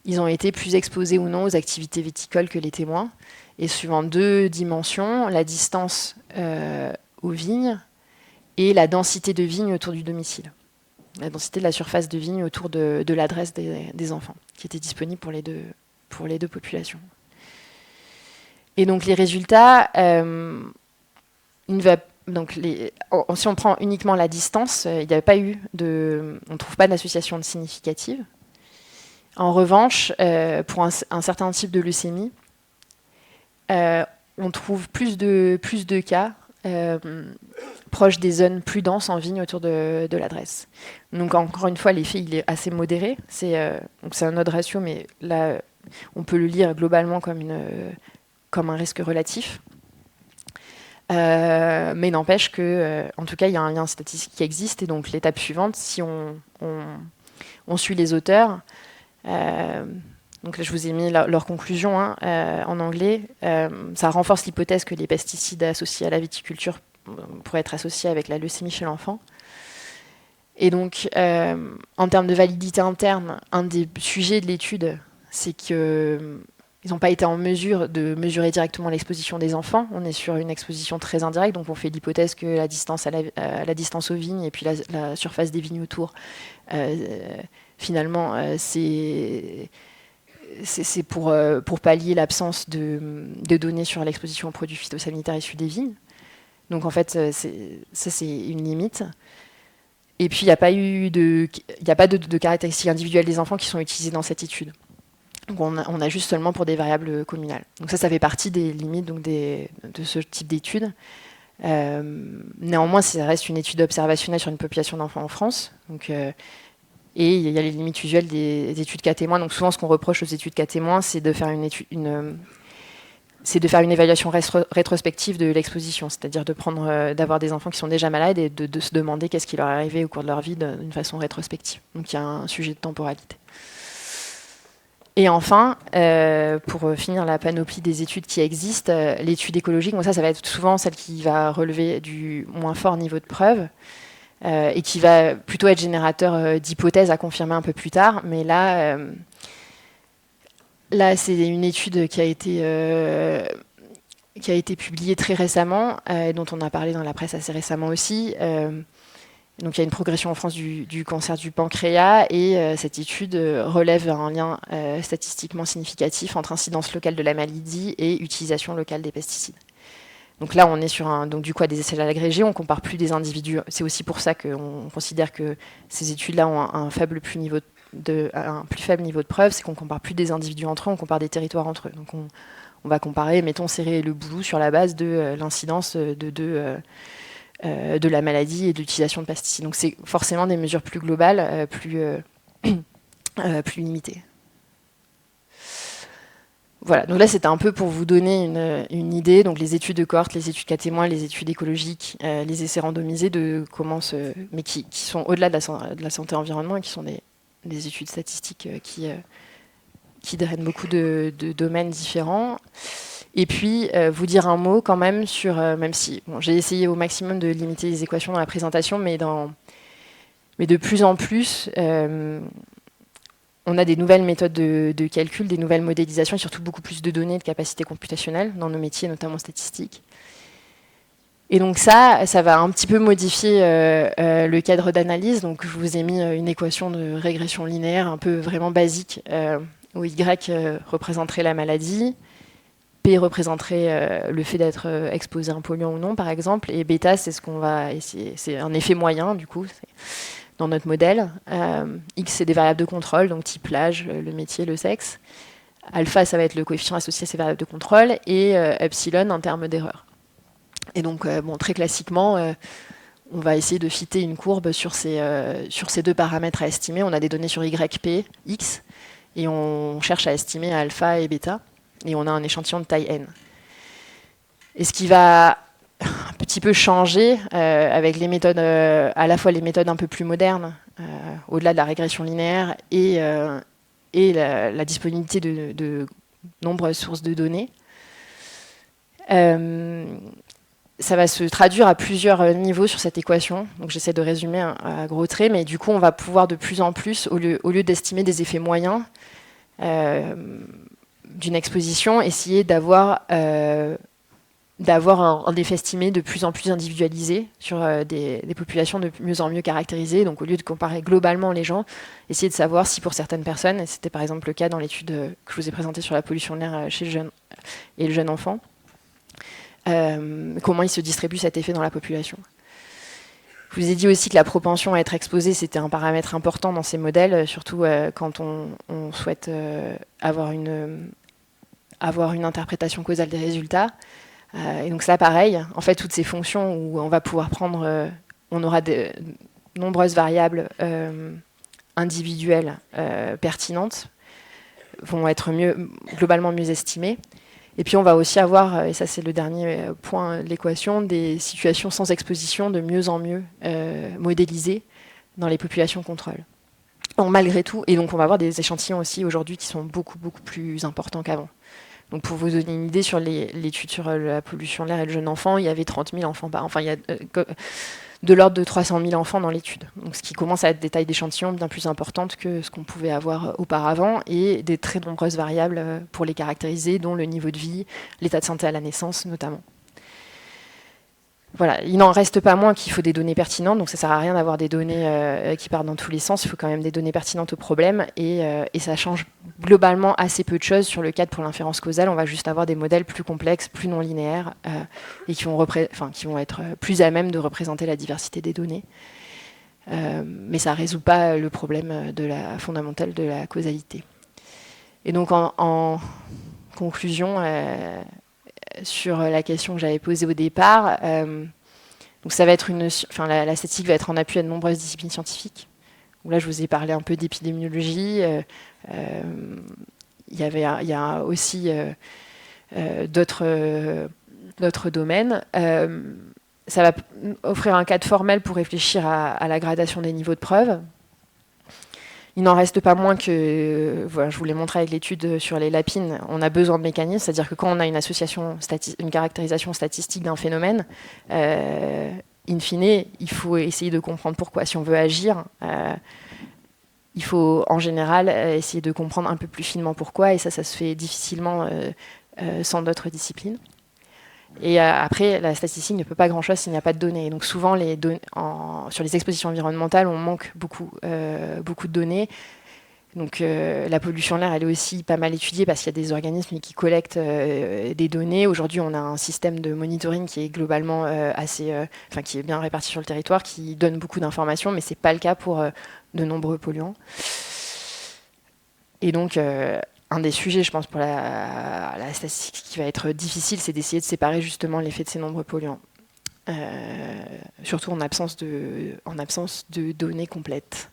ils ont été plus exposés ou non aux activités viticoles que les témoins? Et suivant 2 dimensions, la distance aux vignes et la densité de vignes autour du domicile. La densité de la surface de vignes autour de l'adresse des enfants, qui était disponible pour les deux populations. Et donc les résultats, si on prend uniquement la distance, il n'y avait pas on ne trouve pas d'association significative. En revanche, pour un certain type de leucémie, on trouve plus de cas proche des zones plus denses en vigne autour de l'adresse. Donc encore une fois, l'effet il est assez modéré. C'est un odds ratio, mais là, on peut le lire globalement comme un risque relatif. Mais n'empêche que, en tout cas, il y a un lien statistique qui existe. Et donc l'étape suivante, si on suit les auteurs, donc là, je vous ai mis leur conclusion en anglais. Ça renforce l'hypothèse que les pesticides associés à la viticulture pourraient être associés avec la leucémie chez l'enfant. Et donc, en termes de validité interne, un des sujets de l'étude, c'est qu'ils n'ont pas été en mesure de mesurer directement l'exposition des enfants. On est sur une exposition très indirecte, donc on fait l'hypothèse que la distance la distance aux vignes et puis la surface des vignes autour, finalement, c'est pour pallier l'absence de données sur l'exposition aux produits phytosanitaires issus des vignes. Donc en fait, c'est une limite. Et puis, il n'y a pas de caractéristiques individuelles des enfants qui sont utilisées dans cette étude. Donc on a juste seulement pour des variables communales. Donc ça fait partie des limites donc de ce type d'études. Néanmoins, ça reste une étude observationnelle sur une population d'enfants en France. Donc, et il y a les limites usuelles des études cas témoins. Donc souvent, ce qu'on reproche aux études cas témoins, c'est de faire une évaluation rétrospective de l'exposition, c'est-à-dire d'avoir des enfants qui sont déjà malades et de se demander qu'est-ce qui leur est arrivé au cours de leur vie d'une façon rétrospective. Donc il y a un sujet de temporalité. Et enfin, pour finir la panoplie des études qui existent, l'étude écologique, bon ça va être souvent celle qui va relever du moins fort niveau de preuve et qui va plutôt être générateur d'hypothèses à confirmer un peu plus tard. Mais là, c'est une étude qui a été publiée très récemment, dont on a parlé dans la presse assez récemment aussi. Donc il y a une progression en France du cancer du pancréas et cette étude relève un lien statistiquement significatif entre incidence locale de la maladie et utilisation locale des pesticides. Donc là, on est sur du coup, à des essais agrégés, on compare plus des individus. C'est aussi pour ça qu'on considère que ces études-là ont un plus faible niveau de preuve, c'est qu'on compare plus des individus entre eux, on compare des territoires entre eux. Donc on va comparer, mettons, Céret le Boulou sur la base de l'incidence de la maladie et de l'utilisation de pesticides. Donc c'est forcément des mesures plus globales, plus limitées. Voilà, donc là c'était un peu pour vous donner une idée, donc les études de cohorte, les études cas témoins, les études écologiques, les essais randomisés de comment mais qui sont au-delà de la santé environnement et qui sont des études statistiques qui drainent beaucoup de domaines différents. Et puis, vous dire un mot quand même sur, même si j'ai essayé au maximum de limiter les équations dans la présentation, mais de plus en plus, on a des nouvelles méthodes de calcul, des nouvelles modélisations et surtout beaucoup plus de données, de capacités computationnelles dans nos métiers, notamment statistiques. Et donc ça va un petit peu modifier le cadre d'analyse. Donc je vous ai mis une équation de régression linéaire un peu vraiment basique, où Y représenterait la maladie, P représenterait le fait d'être exposé à un polluant ou non, par exemple, et bêta, c'est ce qu'on va essayer. C'est un effet moyen, du coup, dans notre modèle. X, c'est des variables de contrôle, donc type l'âge, le métier, le sexe. Alpha, ça va être le coefficient associé à ces variables de contrôle, et epsilon, en termes d'erreur. Et donc, très classiquement, on va essayer de fitter une courbe sur ces deux paramètres à estimer. On a des données sur YP, X, et on cherche à estimer alpha et bêta. Et on a un échantillon de taille n. Et ce qui va un petit peu changer avec les méthodes, à la fois les méthodes un peu plus modernes, au-delà de la régression linéaire, et la disponibilité de nombreuses sources de données, ça va se traduire à plusieurs niveaux sur cette équation. Donc j'essaie de résumer à gros traits, mais du coup on va pouvoir de plus en plus, au lieu d'estimer des effets moyens, d'une exposition, essayer d'avoir un effet estimé de plus en plus individualisé sur des populations de mieux en mieux caractérisées. Donc au lieu de comparer globalement les gens, essayer de savoir si pour certaines personnes, et c'était par exemple le cas dans l'étude que je vous ai présentée sur la pollution de l'air chez le jeune et le jeune enfant, comment il se distribue cet effet dans la population. Je vous ai dit aussi que la propension à être exposé, c'était un paramètre important dans ces modèles, surtout quand on souhaite avoir une interprétation causale des résultats. Et donc ça, pareil, en fait, toutes ces fonctions où on va pouvoir prendre, on aura de nombreuses variables individuelles pertinentes, vont être globalement mieux estimées. Et puis on va aussi avoir, et ça c'est le dernier point de l'équation, des situations sans exposition de mieux en mieux modélisées dans les populations contrôle. Donc, malgré tout, et donc on va avoir des échantillons aussi aujourd'hui qui sont beaucoup plus importants qu'avant. Donc pour vous donner une idée sur l'étude sur la pollution de l'air et le jeune enfant, il y avait 30 000 enfants il y a de l'ordre de 300 000 enfants dans l'étude. Donc ce qui commence à être des tailles d'échantillons bien plus importantes que ce qu'on pouvait avoir auparavant, et des très nombreuses variables pour les caractériser, dont le niveau de vie, l'état de santé à la naissance notamment. Voilà, il n'en reste pas moins qu'il faut des données pertinentes, donc ça ne sert à rien d'avoir des données qui partent dans tous les sens, il faut quand même des données pertinentes au problème, et ça change globalement assez peu de choses sur le cadre pour l'inférence causale. On va juste avoir des modèles plus complexes, plus non linéaires, et qui vont être plus à même de représenter la diversité des données. Mais ça ne résout pas le problème fondamental de la causalité. Et donc en conclusion, sur la question que j'avais posée au départ, donc ça va être la statistique va être en appui à de nombreuses disciplines scientifiques. Où là, je vous ai parlé un peu d'épidémiologie. Il y a aussi d'autres domaines. Ça va offrir un cadre formel pour réfléchir à la gradation des niveaux de preuve. Il n'en reste pas moins que, voilà, je vous l'ai montré avec l'étude sur les lapines, on a besoin de mécanismes, c'est-à-dire que quand on a une caractérisation statistique d'un phénomène, in fine, il faut essayer de comprendre pourquoi. Si on veut agir, il faut en général essayer de comprendre un peu plus finement pourquoi, et ça se fait difficilement sans d'autres disciplines. Et après, la statistique ne peut pas grand-chose s'il n'y a pas de données. Et donc souvent, sur les expositions environnementales, on manque beaucoup de données. Donc la pollution de l'air, elle est aussi pas mal étudiée parce qu'il y a des organismes qui collectent des données. Aujourd'hui, on a un système de monitoring qui est globalement qui est bien réparti sur le territoire, qui donne beaucoup d'informations, mais c'est pas le cas pour de nombreux polluants. Et donc un des sujets, je pense, pour la statistique qui va être difficile, c'est d'essayer de séparer justement l'effet de ces nombreux polluants. Surtout en absence de données complètes.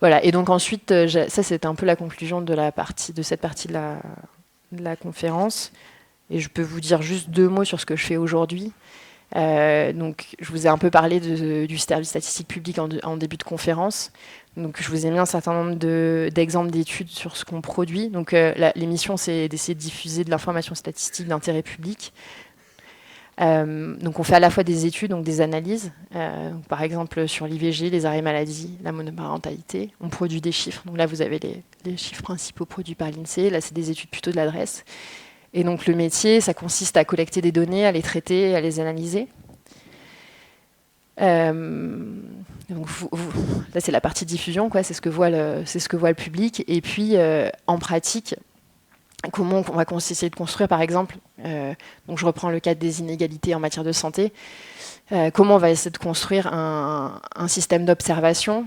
Voilà, et donc ensuite, ça c'était un peu la conclusion de cette partie de la conférence. Et je peux vous dire juste 2 mots sur ce que je fais aujourd'hui. Donc, je vous ai un peu parlé du service statistique public en début de conférence. Donc, je vous ai mis un certain nombre d'exemples d'études sur ce qu'on produit. Donc, les missions, c'est d'essayer de diffuser de l'information statistique d'intérêt public. Donc, on fait à la fois des études, donc des analyses. Donc, par exemple, sur l'IVG, les arrêts maladie, la monoparentalité. On produit des chiffres. Donc là, vous avez les chiffres principaux produits par l'INSEE. Là, c'est des études plutôt de l'adresse. Et donc, le métier, ça consiste à collecter des données, à les traiter, à les analyser. Donc là, c'est la partie diffusion, quoi. C'est ce que voit le public. Et puis, en pratique, comment on va essayer de construire, par exemple, donc je reprends le cadre des inégalités en matière de santé, comment on va essayer de construire un système d'observation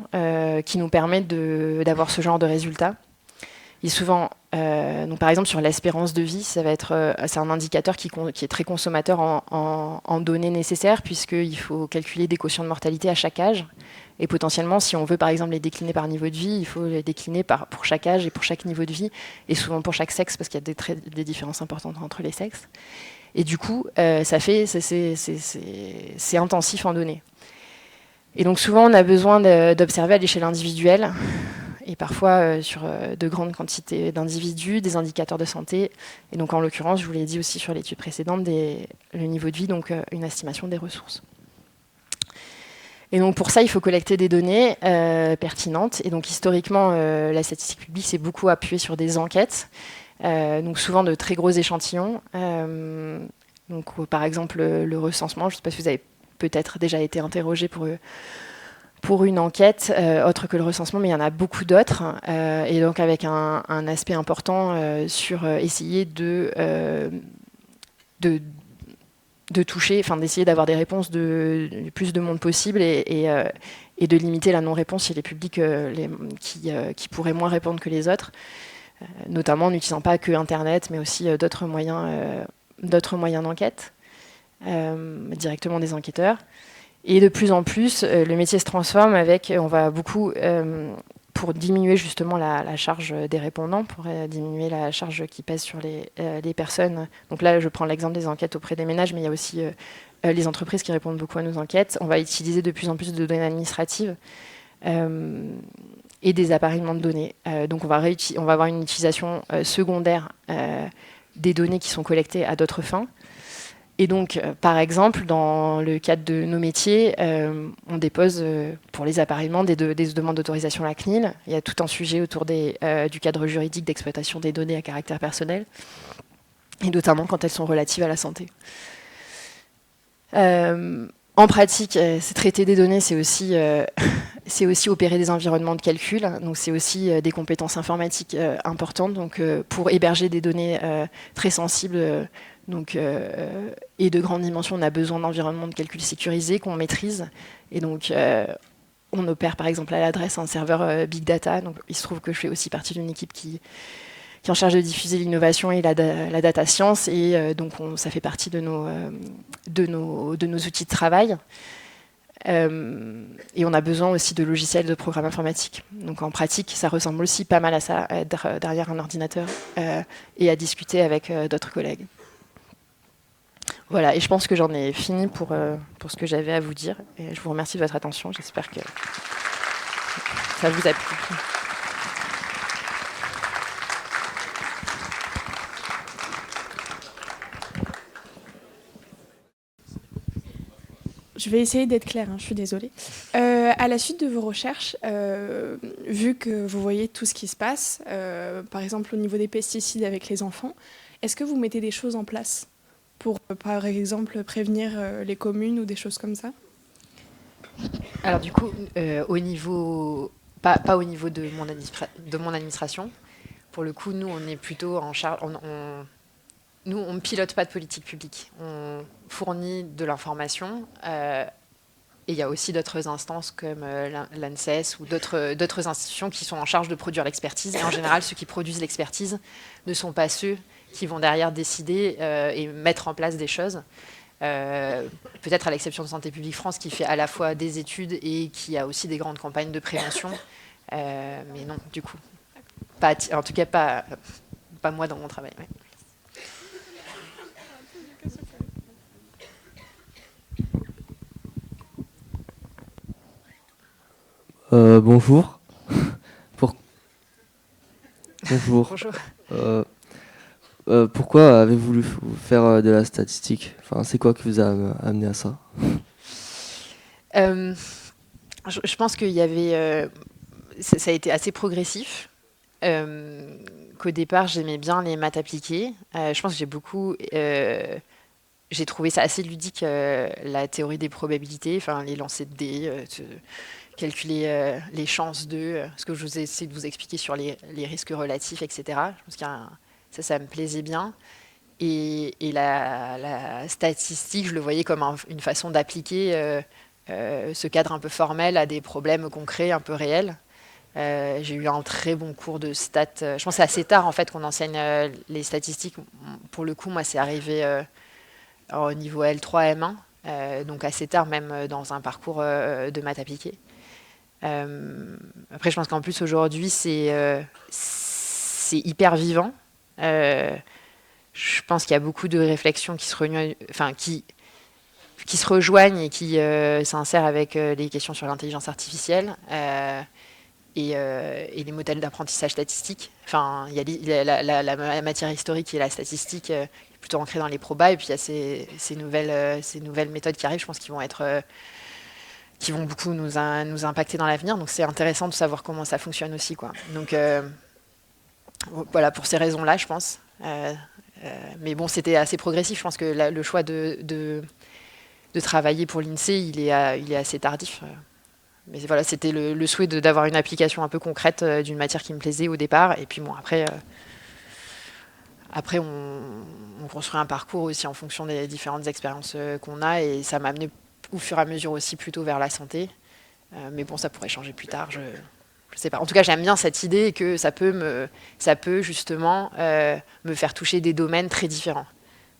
qui nous permet d'avoir ce genre de résultats. Et souvent, donc par exemple sur l'espérance de vie, c'est un indicateur qui est très consommateur en données nécessaires, puisqu'il faut calculer des quotients de mortalité à chaque âge. Et potentiellement, si on veut par exemple les décliner par niveau de vie, il faut les décliner pour chaque âge et pour chaque niveau de vie, et souvent pour chaque sexe, parce qu'il y a des différences importantes entre les sexes. Et du coup, c'est intensif en données. Et donc souvent, on a besoin d'observer à l'échelle individuelle, et parfois sur de grandes quantités d'individus, des indicateurs de santé. Et donc en l'occurrence, je vous l'ai dit aussi sur l'étude précédente, le niveau de vie, donc une estimation des ressources. Et donc pour ça, il faut collecter des données pertinentes. Et donc historiquement, la statistique publique s'est beaucoup appuyée sur des enquêtes, donc souvent de très gros échantillons. Donc par exemple, le recensement, je ne sais pas si vous avez peut-être déjà été interrogé pour une enquête autre que le recensement, mais il y en a beaucoup d'autres, et donc avec un aspect important sur essayer de toucher, enfin d'essayer d'avoir des réponses de plus de monde possible, et de limiter la non-réponse chez les publics qui pourraient moins répondre que les autres, notamment en n'utilisant pas que Internet, mais aussi d'autres moyens d'autres moyens d'enquête, directement des enquêteurs. Et de plus en plus, le métier se transforme avec, on va beaucoup, pour diminuer justement la charge des répondants, pour diminuer la charge qui pèse sur les personnes. Donc là, je prends l'exemple des enquêtes auprès des ménages, mais il y a aussi les entreprises qui répondent beaucoup à nos enquêtes. On va utiliser de plus en plus de données administratives et des appareillements de données. Donc on va avoir une utilisation secondaire des données qui sont collectées à d'autres fins. Et donc, par exemple, dans le cadre de nos métiers, on dépose pour les appareillements des demandes d'autorisation à la CNIL. Il y a tout un sujet autour du cadre juridique d'exploitation des données à caractère personnel, et notamment quand elles sont relatives à la santé. En pratique, traiter des données, c'est aussi opérer des environnements de calcul. Donc, c'est aussi des compétences informatiques importantes. Donc, pour héberger des données très sensibles, et de grande dimension, on a besoin d'environnements de calcul sécurisés qu'on maîtrise. Et donc, on opère par exemple à l'adresse un serveur Big Data. Donc, il se trouve que je fais aussi partie d'une équipe qui est en charge de diffuser l'innovation et la data science. Et donc, ça fait partie de nos outils de travail. Et on a besoin aussi de logiciels de programme informatique. Donc, en pratique, ça ressemble aussi pas mal à ça, à être derrière un ordinateur et à discuter avec d'autres collègues. Voilà, et je pense que j'en ai fini pour ce que j'avais à vous dire. Et je vous remercie de votre attention. J'espère que ça vous a plu. Je vais essayer d'être claire, je suis désolée. À la suite de vos recherches, vu que vous voyez tout ce qui se passe, par exemple au niveau des pesticides avec les enfants, est-ce que vous mettez des choses en place pour, par exemple, prévenir les communes ou des choses comme ça? Alors du coup, au niveau, pas au niveau de mon administration, pour le coup, nous, on est plutôt en charge... Nous, on ne pilote pas de politique publique. On fournit de l'information. Et il y a aussi d'autres instances comme l'ANSES ou d'autres institutions qui sont en charge de produire l'expertise. Et en général, ceux qui produisent l'expertise ne sont pas ceux qui vont derrière décider et mettre en place des choses. Peut-être à l'exception de Santé publique France, qui fait à la fois des études et qui a aussi des grandes campagnes de prévention. Mais non, du coup. En tout cas, pas moi dans mon travail. Ouais. Bonjour. Bonjour. Bonjour. Pourquoi avez-vous voulu faire de la statistique? Enfin, c'est quoi qui vous a amené à ça? Je pense qu'il y avait... ça a été assez progressif. Qu'au départ, j'aimais bien les maths appliquées. Je pense que j'ai trouvé ça assez ludique, la théorie des probabilités, enfin les lancers de dés, calculer les chances ce que je vous ai essayé de vous expliquer sur les risques relatifs, etc. Je pense que ça me plaisait bien. Et la statistique, je le voyais comme une façon d'appliquer ce cadre un peu formel à des problèmes concrets, un peu réels. J'ai eu un très bon cours de stats. Je pense que c'est assez tard en fait qu'on enseigne les statistiques. Pour le coup, moi, c'est arrivé au niveau L3, M1, donc assez tard même dans un parcours de maths appliquées. Après, je pense qu'en plus aujourd'hui, c'est hyper vivant. Je pense qu'il y a beaucoup de réflexions qui se rejoignent et qui s'insèrent avec les questions sur l'intelligence artificielle. Et les modèles d'apprentissage statistique. Enfin, il y a la matière historique et la statistique plutôt ancrée dans les probas, et puis il y a ces nouvelles méthodes qui arrivent, je pense, qui vont beaucoup nous impacter dans l'avenir. Donc c'est intéressant de savoir comment ça fonctionne aussi, quoi. Donc voilà, pour ces raisons-là, je pense. Mais bon, c'était assez progressif. Je pense que le choix de travailler pour l'INSEE, il est assez tardif. Mais voilà, c'était le souhait d'avoir une application un peu concrète d'une matière qui me plaisait au départ. Et puis bon, après on construit un parcours aussi en fonction des différentes expériences qu'on a. Et ça m'a amené au fur et à mesure aussi plutôt vers la santé. Mais bon, ça pourrait changer plus tard, je sais pas. En tout cas, j'aime bien cette idée que ça peut justement me faire toucher des domaines très différents.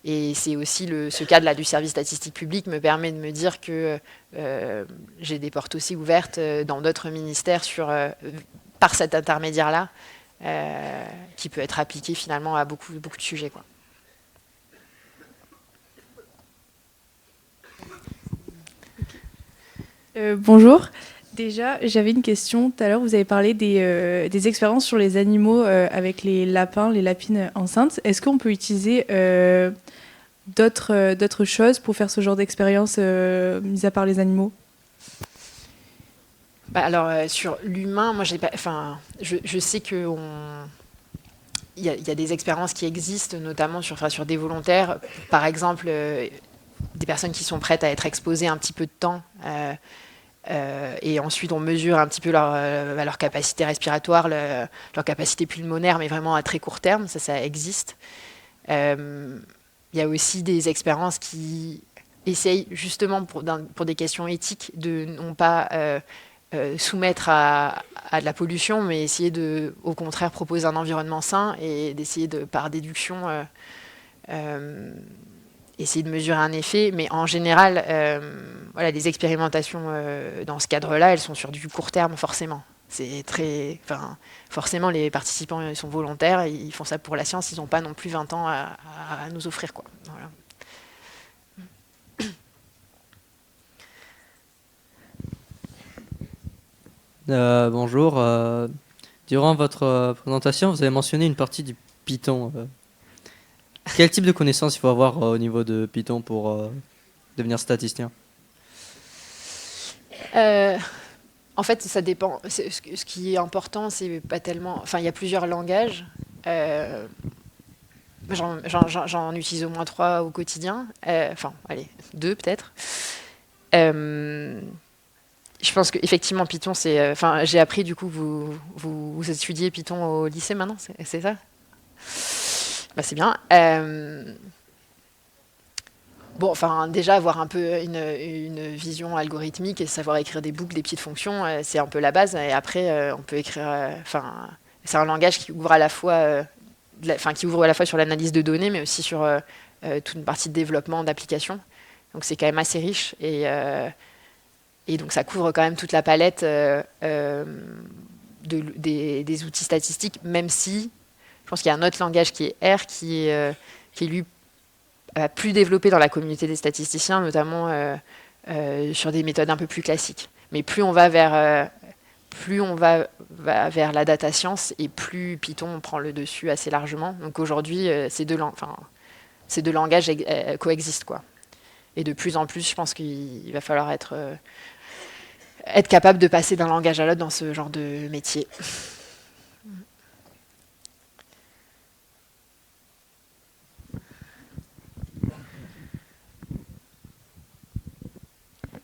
Et c'est aussi ce cadre-là du service statistique public me permet de me dire que j'ai des portes aussi ouvertes dans d'autres ministères par cet intermédiaire-là, qui peut être appliqué finalement à beaucoup de sujets, quoi. Bonjour. Déjà, j'avais une question. Tout à l'heure, vous avez parlé des expériences sur les animaux avec les lapins, les lapines enceintes. Est-ce qu'on peut utiliser d'autres choses pour faire ce genre d'expérience, mis à part les animaux? Alors, sur l'humain, moi, je sais qu'il y a des expériences qui existent, notamment sur des volontaires. Par exemple, des personnes qui sont prêtes à être exposées un petit peu de temps. Et ensuite, on mesure un petit peu leur capacité respiratoire, leur capacité pulmonaire, mais vraiment à très court terme. Ça existe. Il y a aussi des expériences qui essayent, justement, pour des questions éthiques, de non pas soumettre à de la pollution, mais essayer au contraire, proposer un environnement sain et d'essayer par déduction, essayer de mesurer un effet. Mais en général, les expérimentations dans ce cadre-là, elles sont sur du court terme, forcément. Forcément, les participants ils sont volontaires, ils font ça pour la science, ils n'ont pas non plus 20 ans à nous offrir, quoi. Voilà. Bonjour. Durant votre présentation, vous avez mentionné une partie du Python. Quel type de connaissances il faut avoir au niveau de Python pour devenir statisticien? En fait, ça dépend. Ce qui est important, c'est pas tellement... Enfin, il y a plusieurs langages. J'en utilise au moins 3 au quotidien. Allez, 2 peut-être. Je pense qu'effectivement, Python, c'est... j'ai appris, du coup, vous étudiez Python au lycée maintenant, c'est ça? C'est bien. Déjà, avoir un peu une vision algorithmique et savoir écrire des boucles, des petites fonctions, c'est un peu la base. Et après, on peut écrire... c'est un langage qui ouvre à la fois... sur l'analyse de données, mais aussi sur toute une partie de développement d'applications. Donc, c'est quand même assez riche. Et donc, ça couvre quand même toute la palette des outils statistiques, même si je pense qu'il y a un autre langage qui est R, qui est lui plus développé dans la communauté des statisticiens, notamment sur des méthodes un peu plus classiques. Mais plus on va vers la data science et plus Python prend le dessus assez largement. Donc aujourd'hui, ces deux langages coexistent, quoi. Et de plus en plus, je pense qu'il va falloir être capable de passer d'un langage à l'autre dans ce genre de métier.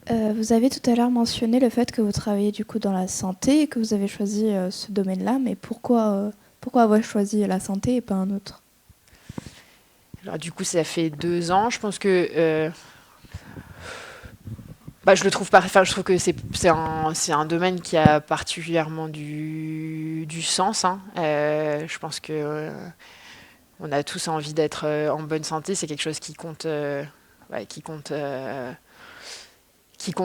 Vous avez tout à l'heure mentionné le fait que vous travaillez du coup dans la santé et que vous avez choisi ce domaine-là, mais pourquoi avoir choisi la santé et pas un autre? Alors du coup, ça fait 2 ans. Je pense que je le trouve je trouve que c'est un domaine qui a particulièrement du sens. Hein. Je pense que on a tous envie d'être en bonne santé. C'est quelque chose qui compte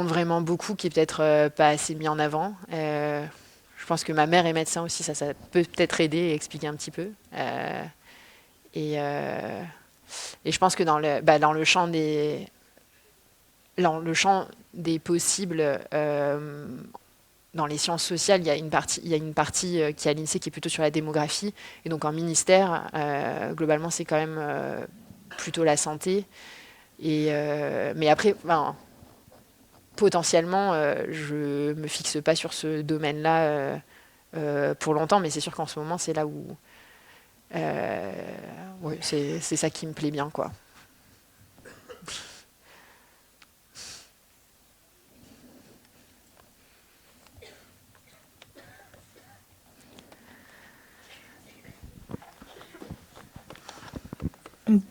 vraiment beaucoup, qui est peut-être pas assez mis en avant. Je pense que ma mère est médecin aussi, ça peut peut-être aider et expliquer un petit peu. Et je pense que dans le champ des possibles, dans les sciences sociales, il y a une partie qui est à l'INSEE qui est plutôt sur la démographie. Et donc en ministère, globalement, c'est quand même plutôt la santé. Mais après, potentiellement, je me fixe pas sur ce domaine-là pour longtemps, mais c'est sûr qu'en ce moment, c'est là où c'est ça qui me plaît bien, quoi.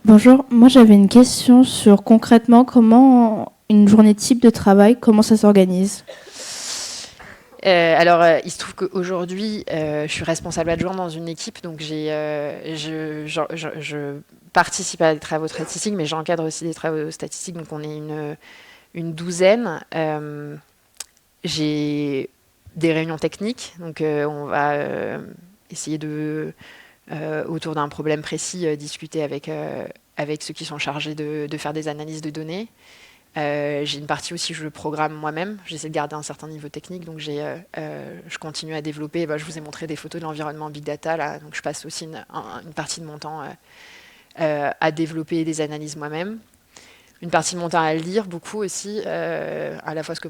Bonjour, moi j'avais une question sur concrètement comment une journée type de travail, comment ça s'organise? Alors, il se trouve qu'aujourd'hui, je suis responsable adjoint dans une équipe, donc je participe à des travaux statistiques, mais j'encadre aussi des travaux statistiques, donc on est une douzaine. J'ai des réunions techniques, donc on va essayer de, autour d'un problème précis, discuter avec ceux qui sont chargés de faire des analyses de données. J'ai une partie aussi, je programme moi-même, j'essaie de garder un certain niveau technique, donc je continue à développer. Je vous ai montré des photos de l'environnement Big Data, là, donc je passe aussi une partie de mon temps à développer des analyses moi-même. Une partie de mon temps à lire beaucoup aussi, à la fois ce que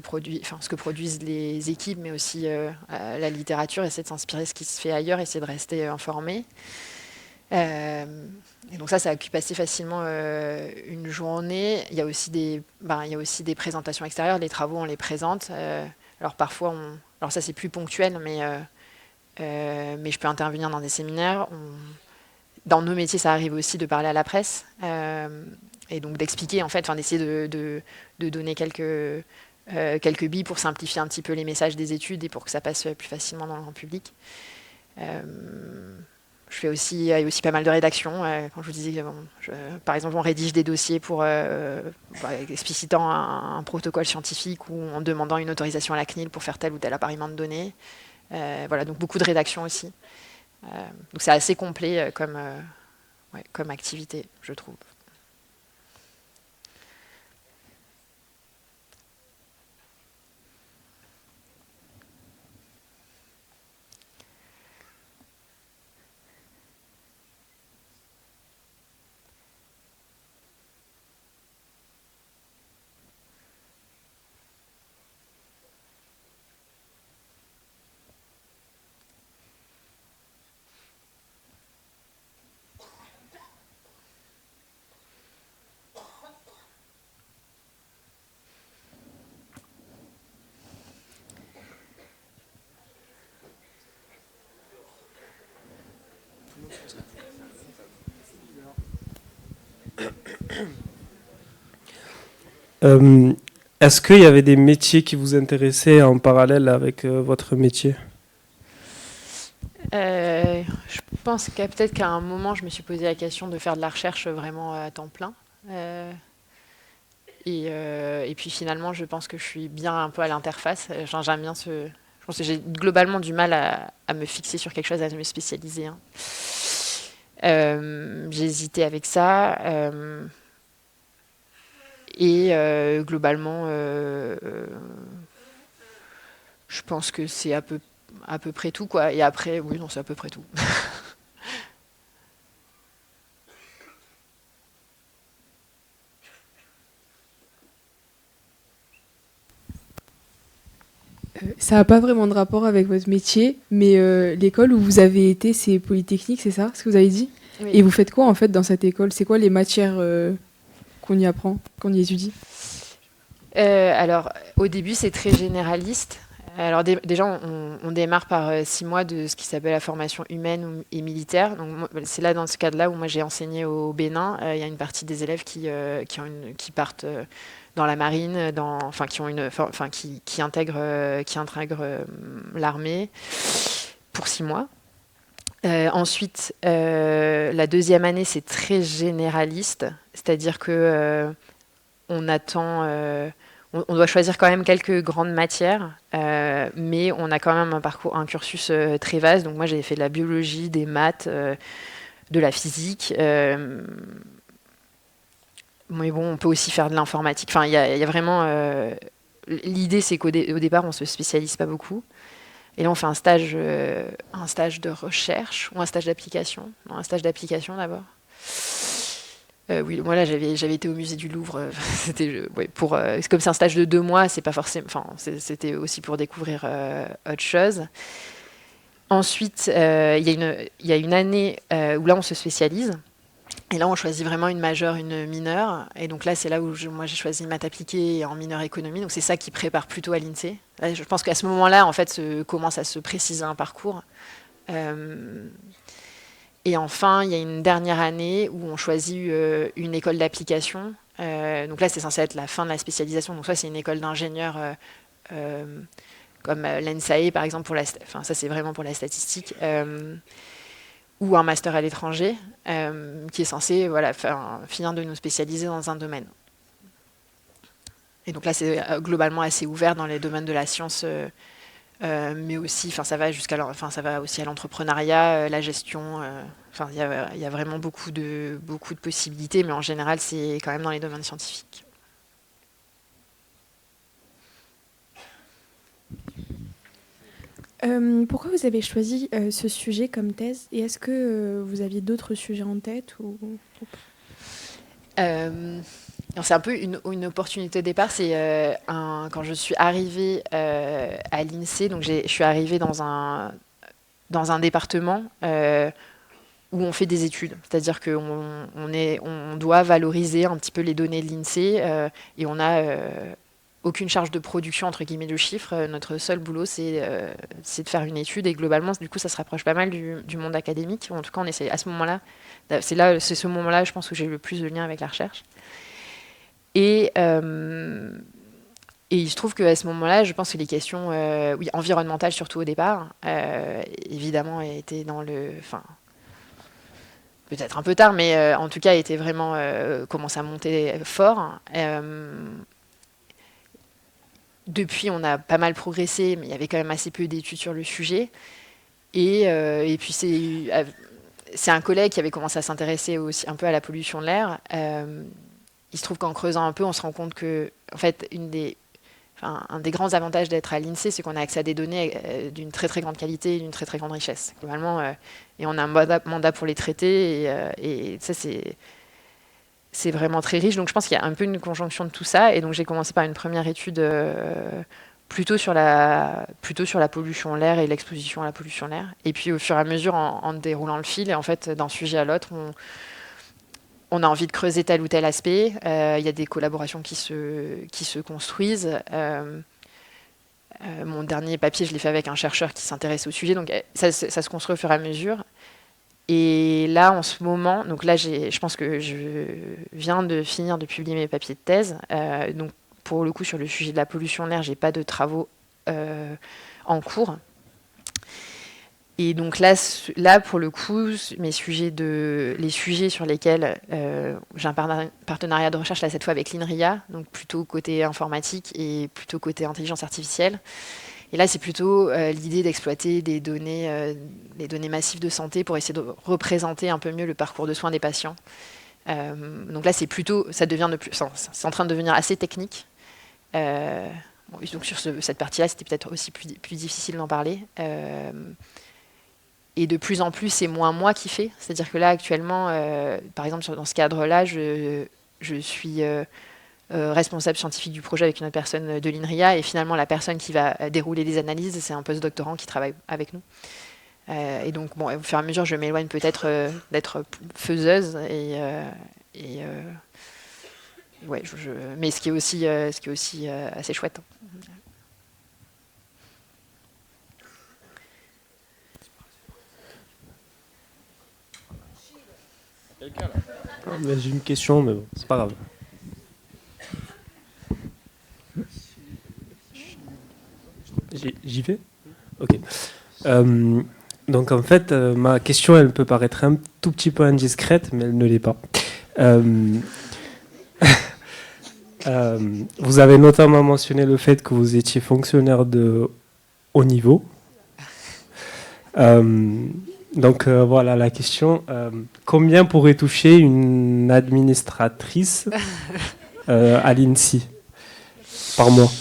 produisent les équipes, mais aussi la littérature, essayer de s'inspirer de ce qui se fait ailleurs, essayer de rester informé. Et donc ça occupe assez facilement une journée. Il y a aussi des présentations extérieures. Les travaux, on les présente. Alors parfois, alors ça c'est plus ponctuel, mais je peux intervenir dans des séminaires. Dans nos métiers, ça arrive aussi de parler à la presse. Et donc d'expliquer, en fait, d'essayer de donner quelques billes pour simplifier un petit peu les messages des études et pour que ça passe plus facilement dans le grand public. Il y a aussi pas mal de rédaction. Quand je vous disais, par exemple, on rédige des dossiers pour explicitant un protocole scientifique ou en demandant une autorisation à la CNIL pour faire tel ou tel appariement de données. Voilà, donc beaucoup de rédaction aussi. Donc c'est assez complet comme activité, je trouve. Est-ce qu'il y avait des métiers qui vous intéressaient en parallèle avec votre métier? Je pense que peut-être qu'à un moment, je me suis posé la question de faire de la recherche vraiment à temps plein. Et puis finalement, je pense que je suis bien un peu à l'interface. J'aime bien je pense que j'ai globalement du mal à me fixer sur quelque chose, à me spécialiser. Hein. J'ai hésité avec ça. Et globalement, je pense que c'est à peu près tout, quoi. Et après, oui, non, c'est à peu près tout. Ça n'a pas vraiment de rapport avec votre métier, mais l'école où vous avez été, c'est Polytechnique, c'est ça, ce que vous avez dit? Oui. Et vous faites quoi en fait dans cette école? C'est quoi les matières qu'on y apprend, qu'on y étudie? Alors, au début, c'est très généraliste. Alors déjà, on démarre par 6 mois de ce qui s'appelle la formation humaine et militaire. Donc, c'est là, dans ce cadre-là, où moi j'ai enseigné au Bénin. Il y a une partie des élèves qui partent dans la marine, qui intègrent l'armée pour 6 mois. Ensuite, la deuxième année, c'est très généraliste, c'est-à-dire que on doit choisir quand même quelques grandes matières, mais on a quand même un cursus très vaste. Donc moi, j'ai fait de la biologie, des maths, de la physique. Mais bon, on peut aussi faire de l'informatique. Enfin, il y a vraiment... l'idée, c'est qu'au départ, on ne se spécialise pas beaucoup. Et là, on fait un stage de recherche ou un stage d'application. Non, un stage d'application d'abord. Oui, moi là, j'avais été au musée du Louvre. C'était comme c'est un stage de 2 mois, c'est pas forcément. Enfin, c'était aussi pour découvrir autre chose. Ensuite, il y a une année où là, on se spécialise. Et là, on choisit vraiment une majeure, une mineure. Et donc là, c'est là où moi, j'ai choisi maths appliquée en mineure économie. Donc c'est ça qui prépare plutôt à l'INSEE. Là, je pense qu'à ce moment-là, en fait, commence à se préciser un parcours. Et enfin, il y a une dernière année où on choisit une école d'application. Donc là, c'est censé être la fin de la spécialisation. Donc soit c'est une école d'ingénieur comme l'ENSAE, par exemple, ça c'est vraiment pour la statistique. ou un master à l'étranger, qui est censé finir de nous spécialiser dans un domaine. Et donc là, c'est globalement assez ouvert dans les domaines de la science, mais aussi, ça va aussi à l'entrepreneuriat, la gestion. Il y a vraiment beaucoup de possibilités, mais en général, c'est quand même dans les domaines scientifiques. Pourquoi vous avez choisi ce sujet comme thèse et est-ce que vous aviez d'autres sujets en tête ou... C'est un peu une opportunité au départ. C'est quand je suis arrivée à l'INSEE, donc je suis arrivée dans un département où on fait des études. C'est-à-dire qu'on doit valoriser un petit peu les données de l'INSEE et on a aucune charge de production, entre guillemets, de chiffres. Notre seul boulot, c'est de faire une étude. Et globalement, du coup, ça se rapproche pas mal du monde académique. En tout cas, on essaie à ce moment-là. C'est ce moment-là, je pense, où j'ai le plus de lien avec la recherche. Et il se trouve qu'à ce moment-là, je pense que les questions environnementales, surtout au départ, évidemment, étaient dans le... peut-être un peu tard, mais en tout cas, étaient vraiment... commencent à monter fort. Depuis, on a pas mal progressé, mais il y avait quand même assez peu d'études sur le sujet. Et puis, c'est un collègue qui avait commencé à s'intéresser aussi un peu à la pollution de l'air. Il se trouve qu'en creusant un peu, on se rend compte que, en fait, un des grands avantages d'être à l'INSEE, c'est qu'on a accès à des données d'une très très grande qualité et d'une très très grande richesse. Globalement, et on a un mandat pour les traiter, et ça, c'est vraiment très riche. Donc je pense qu'il y a un peu une conjonction de tout ça. Et donc j'ai commencé par une première étude plutôt sur la pollution de l'air et l'exposition à la pollution de l'air. Et puis au fur et à mesure, en déroulant le fil, et en fait, d'un sujet à l'autre, on a envie de creuser tel ou tel aspect. Il y a des collaborations qui se construisent. Mon dernier papier, je l'ai fait avec un chercheur qui s'intéresse au sujet. Donc ça se construit au fur et à mesure. Et là, en ce moment, donc là, je pense que je viens de finir de publier mes papiers de thèse. Donc, pour le coup, sur le sujet de la pollution de l'air, j'ai pas de travaux en cours. Et donc là, pour le coup, les sujets sur lesquels j'ai un partenariat de recherche, là, cette fois avec l'INRIA, donc plutôt côté informatique et plutôt côté intelligence artificielle. Et là, c'est plutôt l'idée d'exploiter les données massives de santé pour essayer de représenter un peu mieux le parcours de soins des patients. Donc là, c'est en train de devenir assez technique. Donc sur cette partie-là, c'était peut-être aussi plus difficile d'en parler. Et de plus en plus, c'est moins moi qui fais. C'est-à-dire que là, actuellement, par exemple, dans ce cadre-là, je suis... responsable scientifique du projet avec une autre personne de l'INRIA, et finalement la personne qui va dérouler les analyses, c'est un postdoctorant qui travaille avec nous. Et donc, au fur et à mesure, je m'éloigne peut-être d'être faiseuse, mais ce qui est aussi assez chouette. J'ai une question, mais bon, c'est pas grave. J'y vais ? Ok. Donc en fait, ma question, elle peut paraître un tout petit peu indiscrète, mais elle ne l'est pas. Vous avez notamment mentionné le fait que vous étiez fonctionnaire de haut niveau. Donc voilà la question. Combien pourrait toucher une administratrice à l'INSEE par mois?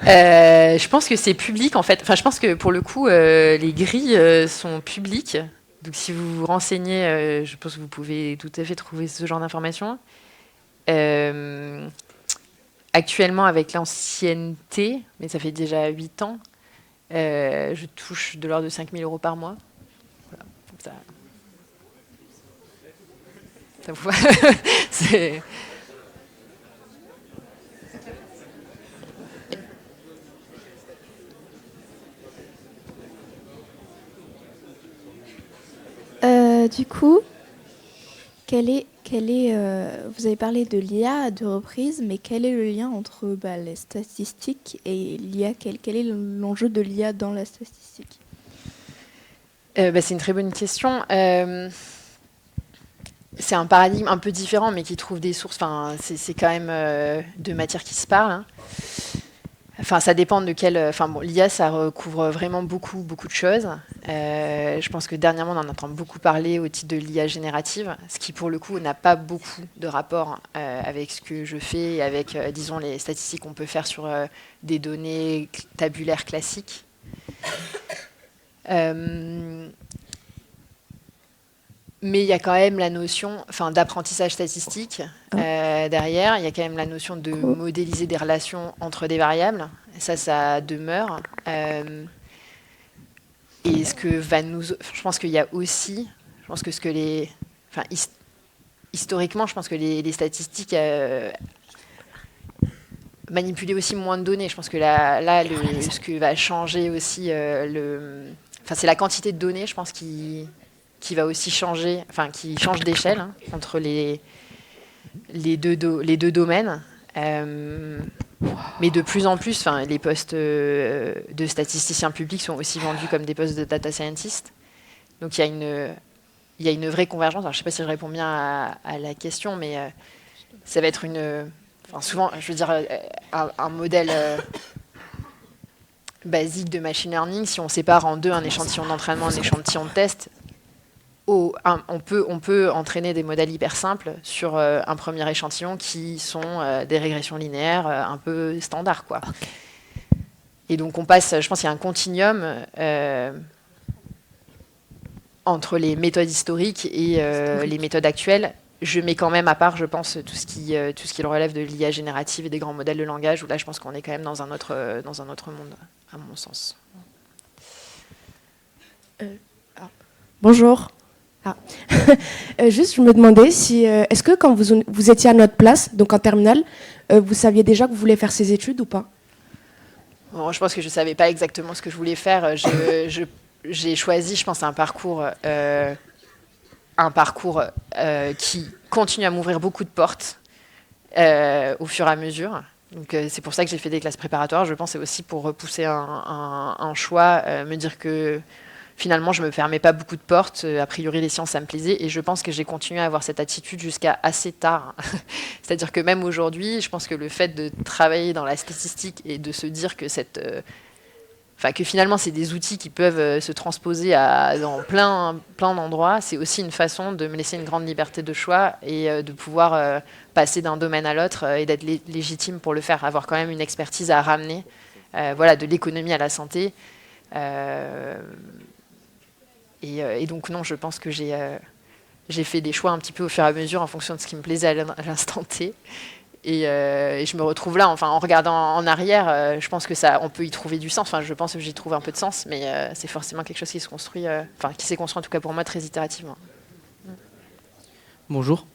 Je pense que c'est public en fait. Enfin, je pense que pour le coup, les grilles sont publiques. Donc, si vous vous renseignez, je pense que vous pouvez tout à fait trouver ce genre d'informations. Actuellement, avec l'ancienneté, mais ça fait déjà 8 ans, je touche de l'ordre de 5 000 € par mois. Voilà. Ça vous voit. C'est... Du coup, vous avez parlé de l'IA à 2 reprises, mais quel est le lien entre les statistiques et l'IA? Quel est l'enjeu de l'IA dans la statistique? C'est une très bonne question. C'est un paradigme un peu différent, mais qui trouve des sources. Enfin, c'est quand même deux matières qui se parlent, hein. Enfin, ça dépend de quel. Enfin, bon, l'IA, ça recouvre vraiment beaucoup de choses. Je pense que dernièrement, on en entend beaucoup parler au titre de l'IA générative, ce qui, pour le coup, n'a pas beaucoup de rapport avec ce que je fais et avec, disons, les statistiques qu'on peut faire sur des données tabulaires classiques. Mais il y a quand même la notion d'apprentissage statistique derrière. Il y a quand même la notion de modéliser des relations entre des variables. Ça demeure. Et ce que va nous... Je pense qu'il y a aussi... Je pense que ce que les... Enfin, historiquement, je pense que les statistiques manipulaient aussi moins de données. Je pense que ce que va changer aussi... c'est la quantité de données, je pense, qui va aussi changer, qui change d'échelle, hein, entre les deux domaines. Mais de plus en plus, les postes de statisticiens publics sont aussi vendus comme des postes de data scientist. Donc il y a une vraie convergence. Alors, je ne sais pas si je réponds bien à la question, mais ça va être souvent, je veux dire, un modèle basique de machine learning. Si on sépare en deux un échantillon d'entraînement, un échantillon de test, on peut entraîner des modèles hyper simples sur un premier échantillon qui sont des régressions linéaires un peu standards, quoi. Okay. Et donc on passe, je pense qu'il y a un continuum entre les méthodes historiques et les méthodes actuelles. Je mets quand même à part, je pense, tout ce qui relève de l'IA générative et des grands modèles de langage, où là je pense qu'on est quand même dans un autre monde, à mon sens. Bonjour. Juste, je me demandais si, est-ce que quand vous étiez à notre place, donc en terminale, vous saviez déjà que vous vouliez faire ces études ou pas? Bon, je pense que je ne savais pas exactement ce que je voulais faire. J'ai choisi, je pense, un parcours qui continue à m'ouvrir beaucoup de portes au fur et à mesure. Donc, c'est pour ça que j'ai fait des classes préparatoires. Je pense que c'est aussi pour repousser un choix, me dire que finalement, je ne me fermais pas beaucoup de portes. A priori, les sciences, ça me plaisait. Et je pense que j'ai continué à avoir cette attitude jusqu'à assez tard. C'est-à-dire que même aujourd'hui, je pense que le fait de travailler dans la statistique et de se dire que que finalement, c'est des outils qui peuvent se transposer dans plein d'endroits, c'est aussi une façon de me laisser une grande liberté de choix et de pouvoir passer d'un domaine à l'autre et d'être légitime pour le faire. Avoir quand même une expertise à ramener, de l'économie à la santé. Et donc non, je pense que j'ai fait des choix un petit peu au fur et à mesure en fonction de ce qui me plaisait à l'instant T. Et je me retrouve là, en regardant en arrière, je pense que on peut y trouver du sens. Je pense que j'y trouve un peu de sens, mais c'est forcément quelque chose qui se construit, qui s'est construit en tout cas pour moi très itérativement. Bonjour.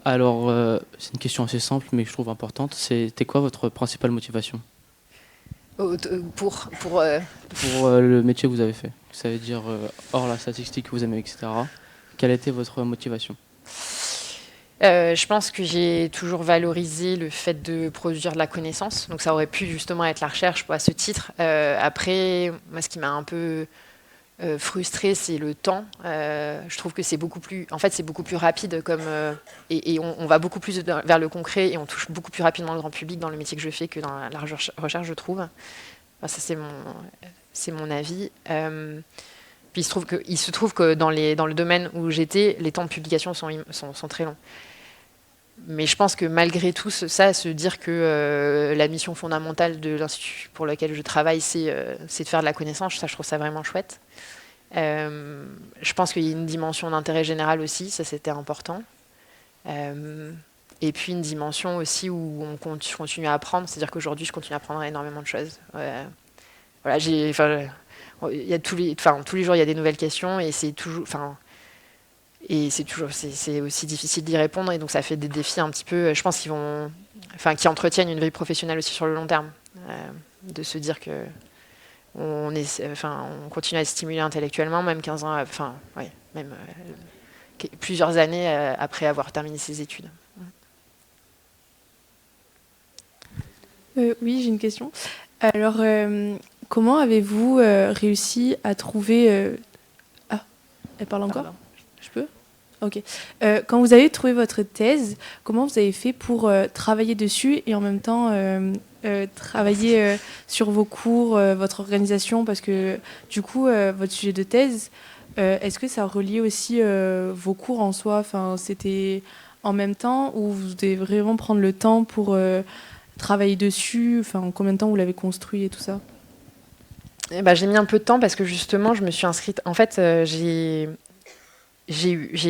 Alors, c'est une question assez simple, mais que je trouve importante. C'était quoi votre principale motivation pour le métier que vous avez fait? Ça veut dire hors la statistique que vous aimez, etc. Quelle était votre motivation? Je pense que j'ai toujours valorisé le fait de produire de la connaissance. Donc ça aurait pu justement être la recherche à ce titre. Après, moi, ce qui m'a un peu frustrée, c'est le temps. Je trouve que c'est beaucoup plus rapide et on va beaucoup plus vers le concret et on touche beaucoup plus rapidement le grand public dans le métier que je fais que dans la recherche, je trouve. Enfin, ça, c'est mon avis. Puis il se trouve que dans le domaine où j'étais, les temps de publication sont très longs. Mais je pense que malgré tout ça, se dire que la mission fondamentale de l'institut pour lequel je travaille, c'est de faire de la connaissance, ça, je trouve ça vraiment chouette. Je pense qu'il y a une dimension d'intérêt général aussi, ça c'était important. Et puis une dimension aussi où on continue à apprendre, c'est-à-dire qu'aujourd'hui je continue à apprendre énormément de choses. Voilà, il y a tous les jours il y a des nouvelles questions et c'est aussi difficile d'y répondre et donc ça fait des défis un petit peu, je pense qui entretiennent une vie professionnelle aussi sur le long terme, de se dire que on continue à se stimuler intellectuellement même 15 ans, plusieurs années après avoir terminé ses études. Oui, j'ai une question. Alors, comment avez-vous réussi à trouver... Elle parle encore? Pardon. Je peux? Ok. Quand vous avez trouvé votre thèse, comment vous avez fait pour travailler dessus et en même temps travailler sur vos cours, votre organisation? Parce que du coup, votre sujet de thèse, est-ce que ça reliait aussi vos cours en soi? Enfin, c'était en même temps ou vous devez vraiment prendre le temps pour travailler dessus? Enfin, combien de temps vous l'avez construit et tout ça? J'ai mis un peu de temps parce que justement, je me suis inscrite. En fait, j'ai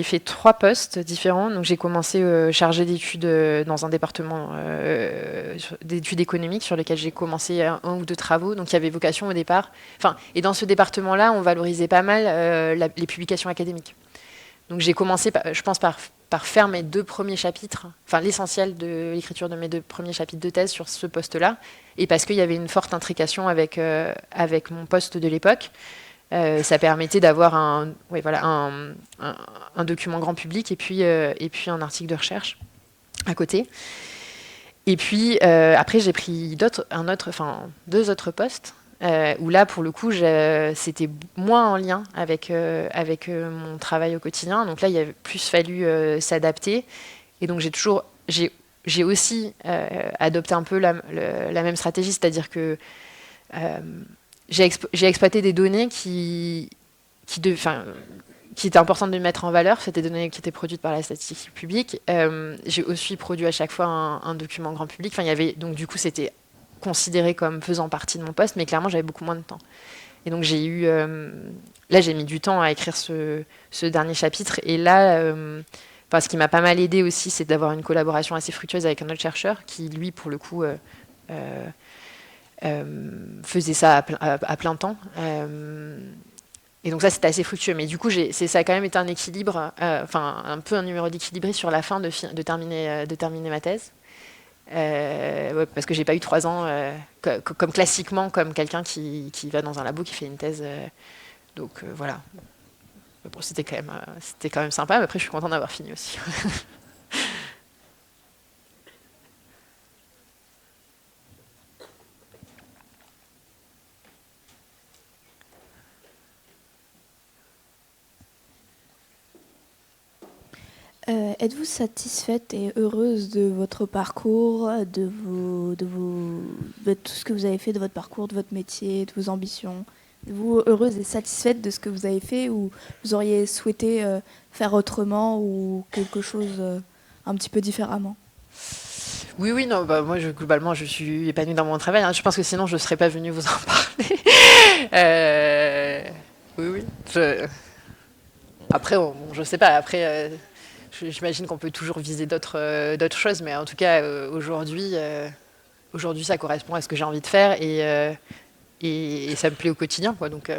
fait 3 postes différents. Donc, j'ai commencé chargée d'études dans un département d'études économiques sur lequel j'ai commencé un ou 2 travaux. Donc, il y avait vocation au départ. Enfin, et dans ce département-là, on valorisait pas mal les publications académiques. Donc, j'ai commencé, je pense, par faire mes 2 premiers chapitres, enfin l'essentiel de l'écriture de mes 2 premiers chapitres de thèse sur ce poste-là, et parce qu'il y avait une forte intrication avec mon poste de l'époque. Ça permettait d'avoir un document grand public et puis un article de recherche à côté. Et puis après, j'ai pris 2 autres postes où là, pour le coup, c'était moins en lien avec mon travail au quotidien. Donc là, il a plus fallu s'adapter. Et donc j'ai aussi adopté un peu la même stratégie, c'est-à-dire que j'ai exploité des données qui étaient importantes de mettre en valeur. C'était des données qui étaient produites par la statistique publique. J'ai aussi produit à chaque fois un document grand public. Donc du coup, c'était considéré comme faisant partie de mon poste, mais clairement, j'avais beaucoup moins de temps. Et donc j'ai mis du temps à écrire ce dernier chapitre. Et là, ce qui m'a pas mal aidé aussi, c'est d'avoir une collaboration assez fructueuse avec un autre chercheur qui, lui, pour le coup, faisait ça à plein temps. Et donc ça, c'était assez fructueux. Mais du coup, ça a quand même été un équilibre, un peu un numéro d'équilibré sur la fin de terminer ma thèse. Parce que j'ai pas eu 3 ans comme classiquement, comme quelqu'un qui va dans un labo, qui fait une thèse. Donc voilà. Bon, c'était quand même sympa, mais après, je suis contente d'avoir fini aussi. Êtes-vous satisfaite et heureuse de votre parcours, de tout ce que vous avez fait, de votre parcours, de votre métier, de vos ambitions? Êtes-vous heureuse et satisfaite de ce que vous avez fait ou vous auriez souhaité faire autrement ou quelque chose un petit peu différemment? Oui, non, moi, globalement, je suis épanouie dans mon travail. Hein. Je pense que sinon, je ne serais pas venue vous en parler. Oui. Après, je ne sais pas. Après, j'imagine qu'on peut toujours viser d'autres choses, mais en tout cas, aujourd'hui, ça correspond à ce que j'ai envie de faire et ça me plaît au quotidien, quoi. Donc,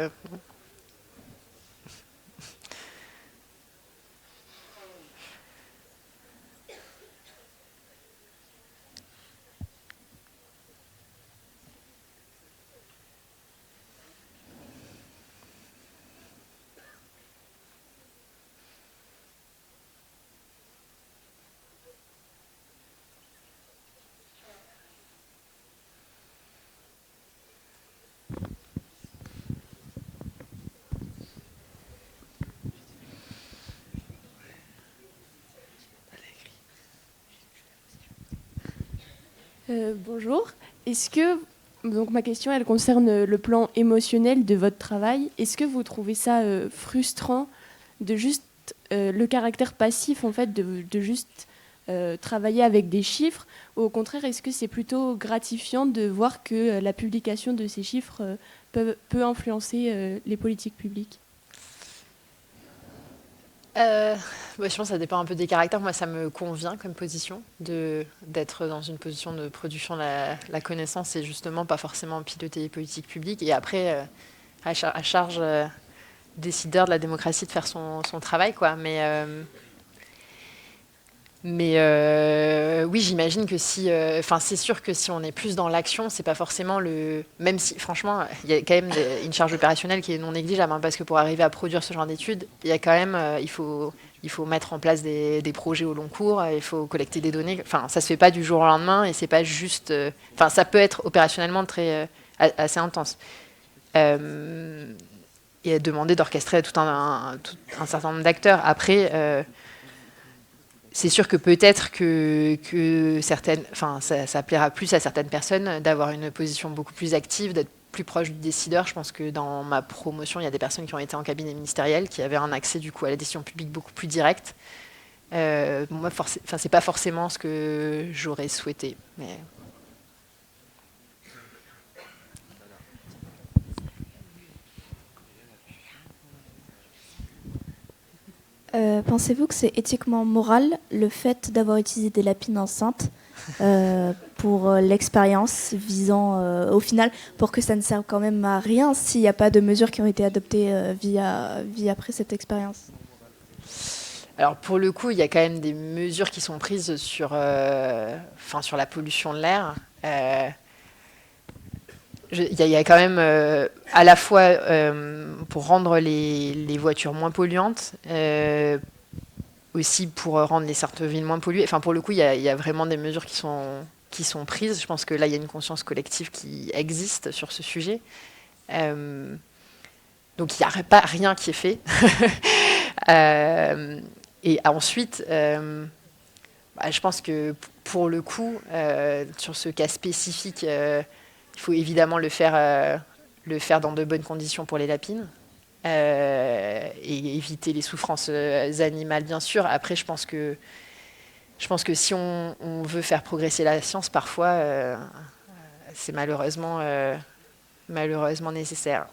Bonjour. Donc ma question, elle concerne le plan émotionnel de votre travail. Est-ce que vous trouvez ça frustrant de juste le caractère passif en fait de juste travailler avec des chiffres, ou au contraire, est-ce que c'est plutôt gratifiant de voir que la publication de ces chiffres peut influencer les politiques publiques? Je pense que ça dépend un peu des caractères. Moi, ça me convient comme position d'être dans une position de production de la connaissance et justement pas forcément piloter les politiques publiques. Et après, à charge décideur de la démocratie de faire son travail, quoi. Mais oui, j'imagine que c'est sûr que si on est plus dans l'action, c'est pas forcément même si, franchement, il y a quand même une charge opérationnelle qui est non négligeable, hein, parce que pour arriver à produire ce genre d'études, il y a quand même, il faut mettre en place des projets au long cours, il faut collecter des données. Enfin, ça se fait pas du jour au lendemain et c'est pas juste. Ça peut être opérationnellement assez intense. et demander d'orchestrer tout un certain nombre d'acteurs. Après, c'est sûr que peut-être que certaines, enfin, ça plaira plus à certaines personnes d'avoir une position beaucoup plus active, d'être plus proche du décideur. Je pense que dans ma promotion, il y a des personnes qui ont été en cabinet ministériel, qui avaient un accès du coup à la décision publique beaucoup plus direct. Moi, c'est pas forcément ce que j'aurais souhaité. Mais... Pensez-vous que c'est éthiquement moral le fait d'avoir utilisé des lapines enceintes pour l'expérience visant au final pour que ça ne serve quand même à rien s'il n'y a pas de mesures qui ont été adoptées après cette expérience? Alors pour le coup, il y a quand même des mesures qui sont prises sur la pollution de l'air. Il y a quand même à la fois pour rendre les voitures moins polluantes, aussi pour rendre les centres-villes moins polluées. Enfin, pour le coup, il y a vraiment des mesures qui sont prises. Je pense que là, il y a une conscience collective qui existe sur ce sujet. Donc, il n'y a pas rien qui est fait. Et ensuite, je pense que pour le coup, sur ce cas spécifique, il faut évidemment le faire dans de bonnes conditions pour les lapines et éviter les souffrances animales, bien sûr. Après, je pense que si on veut faire progresser la science, parfois, c'est malheureusement nécessaire.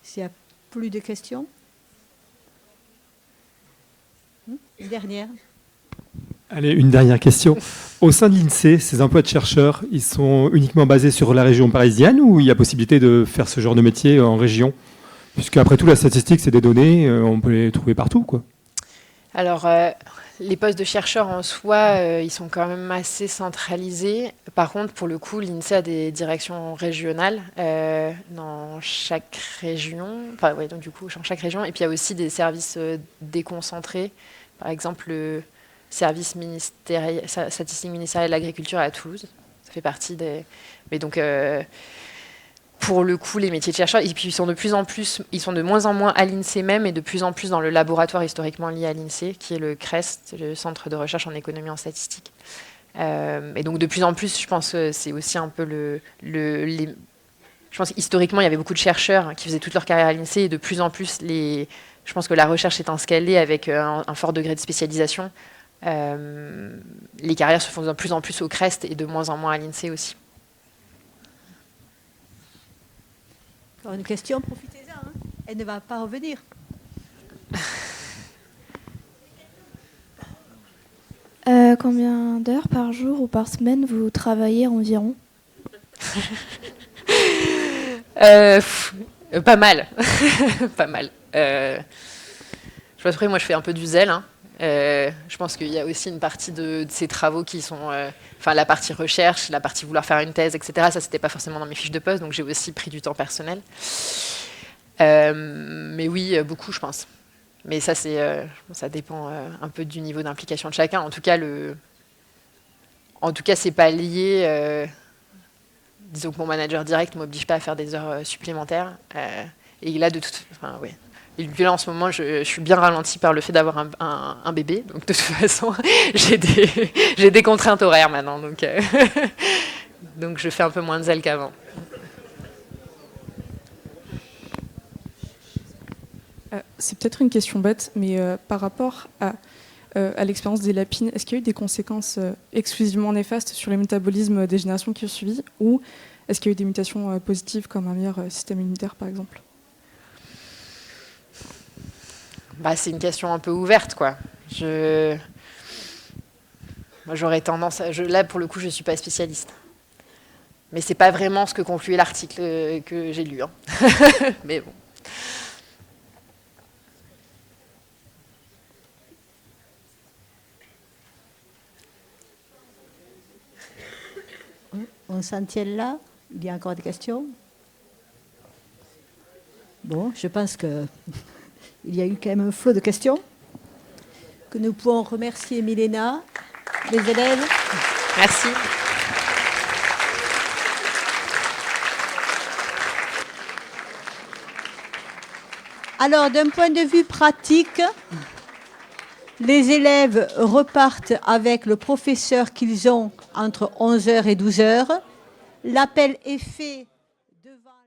S'il n'y a plus de questions. Une dernière. Allez, une dernière question. Au sein de l'INSEE, ces emplois de chercheurs, ils sont uniquement basés sur la région parisienne ou il y a possibilité de faire ce genre de métier en région? Puisque après tout, la statistique, c'est des données, on peut les trouver partout, quoi. Alors, les postes de chercheurs en soi, ils sont quand même assez centralisés. Par contre, pour le coup, l'INSEE a des directions régionales dans chaque région. Enfin, ouais, donc du coup, dans chaque région. Et puis, il y a aussi des services déconcentrés. Par exemple, le service statistique ministériel de l'agriculture à Toulouse. Ça fait partie des... Mais donc... pour le coup, les métiers de chercheurs, et puis ils sont de moins en moins à l'INSEE même, et de plus en plus dans le laboratoire historiquement lié à l'INSEE, qui est le CREST, le Centre de recherche en économie et en statistique. Et donc de plus en plus, je pense que c'est aussi un peu je pense historiquement, il y avait beaucoup de chercheurs qui faisaient toute leur carrière à l'INSEE, et de plus en plus, je pense que la recherche étant scalée avec un fort degré de spécialisation, les carrières se font de plus en plus au CREST et de moins en moins à l'INSEE aussi. Encore une question, profitez-en. Hein. Elle ne va pas revenir. Combien d'heures par jour ou par semaine vous travaillez environ? Pas mal. Pas mal. Je pense que moi, je fais un peu du zèle. Hein. Je pense qu'il y a aussi une partie de ces travaux qui sont... la partie recherche, la partie vouloir faire une thèse, etc. Ça, c'était pas forcément dans mes fiches de poste, donc j'ai aussi pris du temps personnel. Mais oui, beaucoup, je pense. Mais ça, ça dépend un peu du niveau d'implication de chacun. En tout cas, c'est pas lié... disons que mon manager direct ne m'oblige pas à faire des heures supplémentaires. Et là, ouais. Et puis là, en ce moment, je suis bien ralentie par le fait d'avoir un bébé. Donc, de toute façon, j'ai des contraintes horaires maintenant. Donc, donc, je fais un peu moins de zèle qu'avant. C'est peut-être une question bête, mais par rapport à l'expérience des lapines, est-ce qu'il y a eu des conséquences exclusivement néfastes sur les métabolismes des générations qui ont suivi, ou est-ce qu'il y a eu des mutations positives comme un meilleur système immunitaire, par exemple? C'est une question un peu ouverte, quoi. Moi, j'aurais tendance là, pour le coup, je ne suis pas spécialiste. Mais ce n'est pas vraiment ce que concluait l'article que j'ai lu. Hein. Mais bon. On s'en tient là. Il y a encore des questions? Bon, je pense qu'il y a eu quand même un flot de questions. Que nous pouvons remercier Milena, les élèves. Merci. Alors, d'un point de vue pratique, les élèves repartent avec le professeur qu'ils ont entre 11h et 12h. L'appel est fait devant...